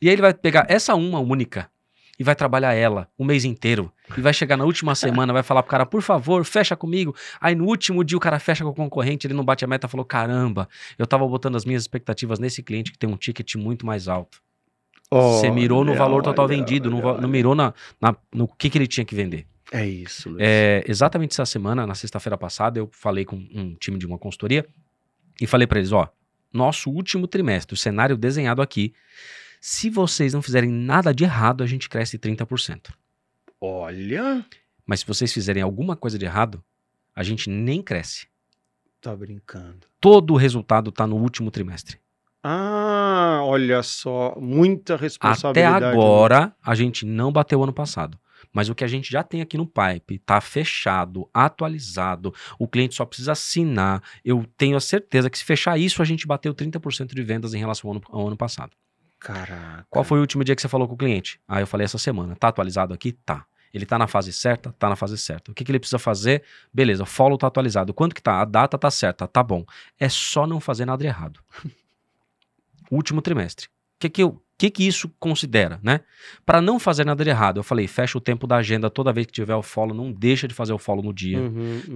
E aí ele vai pegar essa uma única e vai trabalhar ela o mês inteiro. E vai chegar na última semana, vai falar pro cara, por favor, fecha comigo. Aí no último dia o cara fecha com o concorrente, ele não bate a meta, falou, caramba, eu tava botando as minhas expectativas nesse cliente que tem um ticket muito mais alto. Você mirou no valor total vendido, não mirou no que ele tinha que vender. É isso, Luiz. Exatamente essa semana, na sexta-feira passada, eu falei com um time de uma consultoria e falei para eles, nosso último trimestre, o cenário desenhado aqui, se vocês não fizerem nada de errado, a gente cresce 30%. Olha! Mas se vocês fizerem alguma coisa de errado, a gente nem cresce. Tá brincando. Todo o resultado tá no último trimestre. Olha só, muita responsabilidade. Até agora, a gente não bateu ano passado. Mas o que a gente já tem aqui no pipe, tá fechado, atualizado, o cliente só precisa assinar. Eu tenho a certeza que se fechar isso, a gente bateu 30% de vendas em relação ao ano passado. Caraca. Qual foi o último dia que você falou com o cliente? Eu falei essa semana. Tá atualizado aqui? Tá. Ele tá na fase certa? Tá na fase certa. O que ele precisa fazer? Beleza, o follow tá atualizado. Quanto que tá? A data tá certa. Tá bom. É só não fazer nada de errado. Último trimestre. O que isso considera, né? Para não fazer nada de errado, eu falei, fecha o tempo da agenda toda vez que tiver o follow, não deixa de fazer o follow no dia.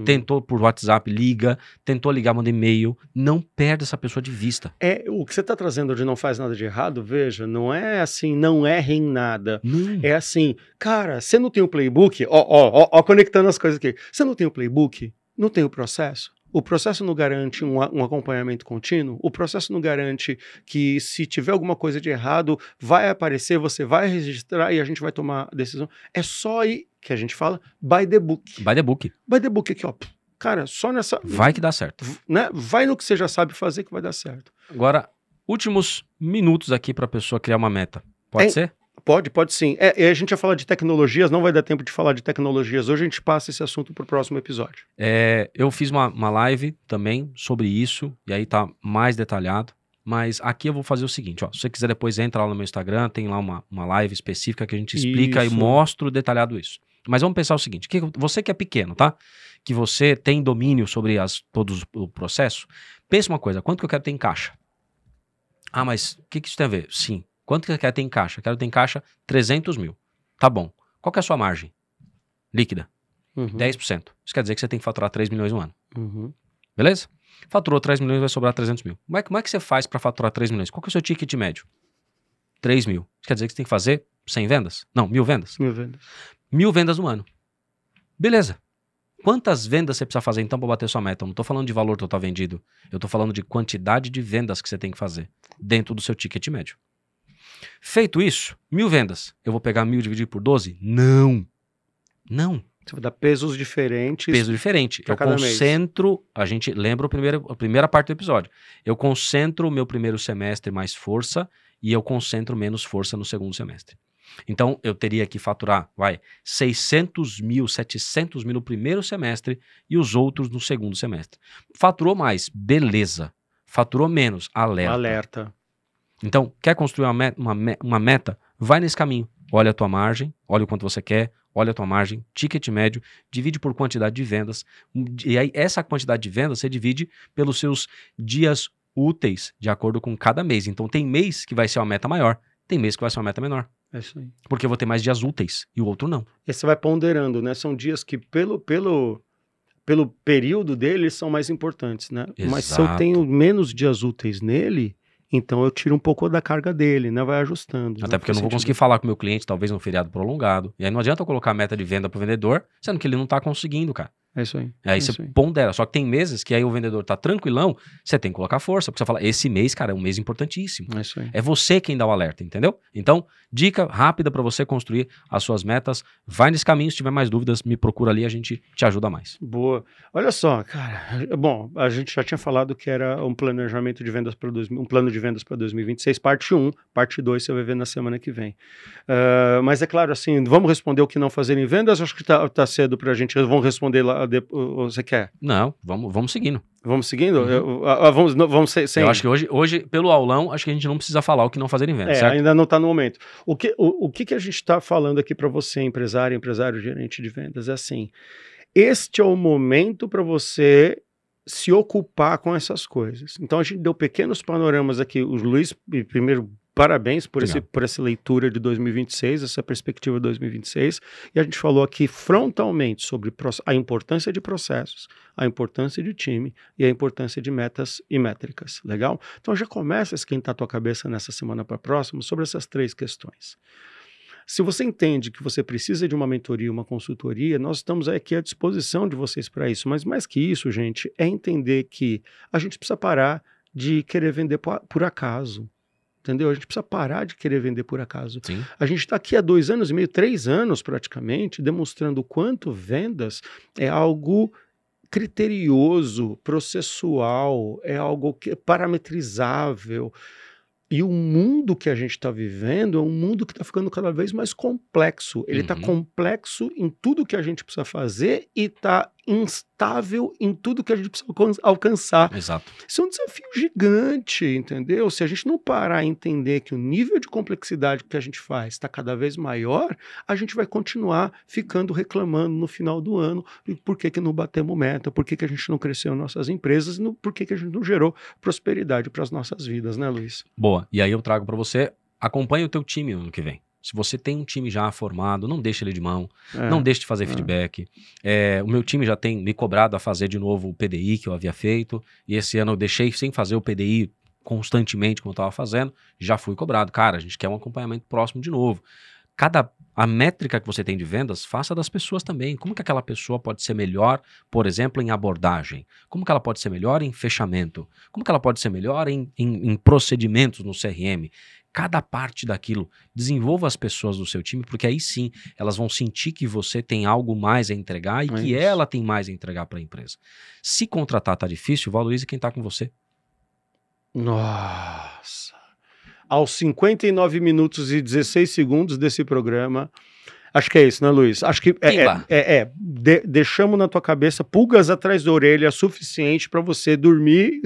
Tentou por WhatsApp, liga. Tentou ligar, manda e-mail. Não perde essa pessoa de vista. O que você está trazendo de não faz nada de errado, veja, não é assim, não erre em nada. É assim, cara, você não tem o playbook? Conectando as coisas aqui. Você não tem o playbook? Não tem o processo? O processo não garante um acompanhamento contínuo? O processo não garante que se tiver alguma coisa de errado, vai aparecer, você vai registrar e a gente vai tomar a decisão? É só aí que a gente fala by the book. By the book. By the book aqui, Cara, só nessa... Vai que dá certo. Né? Vai no que você já sabe fazer que vai dar certo. Agora, últimos minutos aqui para a pessoa criar uma meta. Pode ser? Pode sim. A gente ia falar de tecnologias, não vai dar tempo de falar de tecnologias. Hoje a gente passa esse assunto para o próximo episódio. Eu fiz uma live também sobre isso, e aí tá mais detalhado, Mas aqui eu vou fazer o seguinte, ó. Se você quiser depois entra lá no meu Instagram, tem lá uma live específica que a gente explica e mostro detalhado isso. Mas vamos pensar o seguinte, você que é pequeno, tá? Que você tem domínio sobre todo o processo, pensa uma coisa, quanto que eu quero ter em caixa? Ah, mas o que isso tem a ver? Sim. Quanto que você quer ter em caixa? Quero ter em caixa 300 mil. Tá bom. Qual que é a sua margem líquida? 10%. Isso quer dizer que você tem que faturar 3 milhões no ano. Beleza? Faturou 3 milhões, vai sobrar 300 mil. Como é que você faz para faturar 3 milhões? Qual que é o seu ticket médio? 3 mil. Isso quer dizer que você tem que fazer 100 vendas? Não, 1.000 vendas. 1.000 vendas. 1.000 vendas no ano. Beleza. Quantas vendas você precisa fazer então para bater sua meta? Eu não estou falando de valor total vendido. Eu estou falando de quantidade de vendas que você tem que fazer dentro do seu ticket médio. Feito isso, 1.000 vendas. Eu vou pegar 1.000 e dividir por 12? Não. Não. Você vai dar pesos diferentes. Peso diferente. Eu concentro, a gente lembra a primeira parte do episódio. Eu concentro o meu primeiro semestre mais força e eu concentro menos força no segundo semestre. Então, eu teria que faturar, 600 mil, 700 mil no primeiro semestre e os outros no segundo semestre. Faturou mais, beleza. Faturou menos, alerta. Então, quer construir uma meta? Vai nesse caminho. Olha a tua margem, olha o quanto você quer, olha a tua margem, ticket médio, divide por quantidade de vendas. E aí, essa quantidade de vendas você divide pelos seus dias úteis, de acordo com cada mês. Então, tem mês que vai ser uma meta maior, tem mês que vai ser uma meta menor. É isso aí. Porque eu vou ter mais dias úteis e o outro não. E você vai ponderando, né? São dias que pelo período deles são mais importantes, né? Exato. Mas se eu tenho menos dias úteis nele, então eu tiro um pouco da carga dele, né? Vai ajustando. Até porque eu não vou conseguir falar com o meu cliente, talvez num feriado prolongado. E aí não adianta eu colocar a meta de venda pro vendedor, sendo que ele não tá conseguindo, cara. É isso aí. Aí você pondera. Só que tem meses que aí o vendedor tá tranquilão, você tem que colocar força. Porque você fala, esse mês, cara, é um mês importantíssimo. É isso aí. É você quem dá o alerta, entendeu? Então, dica rápida para você construir as suas metas. Vai nesse caminho, se tiver mais dúvidas, me procura ali, a gente te ajuda mais. Boa. Olha só, cara. Bom, a gente já tinha falado que era um planejamento de vendas para um plano de vendas para 2026, parte 1, parte 2 você vai ver na semana que vem. Mas é claro, assim, vamos responder o que não fazer em vendas? Acho que tá cedo pra gente. Vamos responder lá. Você quer? Não, vamos seguindo. Vamos seguindo? Vamos sem... Eu acho que hoje, pelo aulão, acho que a gente não precisa falar o que não fazer em venda, certo? Ainda não está no momento. O que a gente está falando aqui para você, empresário, gerente de vendas, é assim, este é o momento para você se ocupar com essas coisas. Então a gente deu pequenos panoramas aqui. O Luiz, primeiro, parabéns por essa leitura de 2026, essa perspectiva de 2026. E a gente falou aqui frontalmente sobre a importância de processos, a importância de time e a importância de metas e métricas. Legal? Então já começa a esquentar a tua cabeça nessa semana para a próxima sobre essas 3 questões. Se você entende que você precisa de uma mentoria, uma consultoria, nós estamos aqui à disposição de vocês para isso. Mas mais que isso, gente, é entender que a gente precisa parar de querer vender por acaso. Entendeu? A gente precisa parar de querer vender por acaso. Sim. A gente está aqui há 2 anos e meio, 3 anos praticamente, demonstrando o quanto vendas é algo criterioso, processual, é algo parametrizável. E o mundo que a gente está vivendo é um mundo que está ficando cada vez mais complexo. Ele está complexo em tudo que a gente precisa fazer e está instável em tudo que a gente precisa alcançar. Exato. Isso é um desafio gigante, entendeu? Se a gente não parar a entender que o nível de complexidade que a gente faz está cada vez maior, a gente vai continuar ficando reclamando no final do ano por que não batemos meta, por que a gente não cresceu nas nossas empresas, por que a gente não gerou prosperidade para as nossas vidas, né, Luiz? Boa. E aí eu trago para você, acompanhe o teu time no ano que vem. Se você tem um time já formado, não deixe ele de mão, não deixe de fazer feedback. O meu time já tem me cobrado a fazer de novo o PDI que eu havia feito, e esse ano eu deixei sem fazer o PDI constantemente como eu estava fazendo, já fui cobrado. Cara, a gente quer um acompanhamento próximo de novo. A métrica que você tem de vendas, faça das pessoas também. Como que aquela pessoa pode ser melhor, por exemplo, em abordagem? Como que ela pode ser melhor em fechamento? Como que ela pode ser melhor em procedimentos no CRM? Cada parte daquilo, desenvolva as pessoas do seu time, porque aí sim elas vão sentir que você tem algo mais a entregar e que ela tem mais a entregar para a empresa. Se contratar tá difícil, valorize quem tá com você. Nossa! Aos 59 minutos e 16 segundos desse programa, Acho que é isso, né, Luiz? Acho que deixamos na tua cabeça pulgas atrás da orelha suficiente para você dormir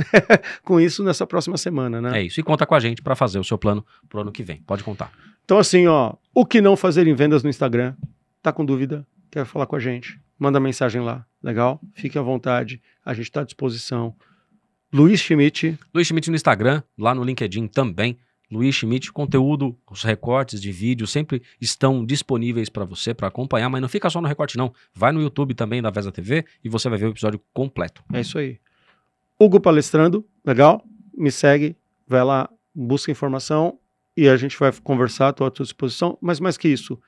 com isso nessa próxima semana, né? É isso. E conta com a gente para fazer o seu plano pro ano que vem. Pode contar. Então, assim, ó, o que não fazer em vendas no Instagram? Tá com dúvida? Quer falar com a gente? Manda mensagem lá, legal? Fique à vontade, a gente está à disposição. Luiz Schmidt. Luiz Schmidt no Instagram, lá no LinkedIn também. Luiz Schmidt, conteúdo, os recortes de vídeo sempre estão disponíveis para você, para acompanhar, mas não fica só no recorte não. Vai no YouTube também da Vesa TV e você vai ver o episódio completo. É isso aí. Hugo Palestrando, legal? Me segue, vai lá, busca informação e a gente vai conversar, estou à tua disposição. Mas mais que isso,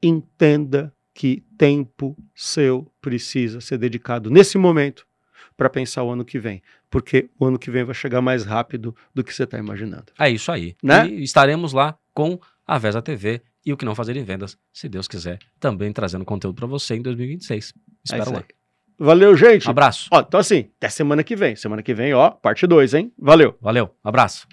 entenda que tempo seu precisa ser dedicado nesse momento para pensar o ano que vem, porque o ano que vem vai chegar mais rápido do que você está imaginando. É isso aí. Né? E estaremos lá com a Vesa TV e o que não fazer em vendas, se Deus quiser, também trazendo conteúdo para você em 2026. Espero lá. Valeu, gente. Abraço. Ó, então assim, até semana que vem. Semana que vem, ó, parte 2, hein? Valeu. Valeu. Abraço.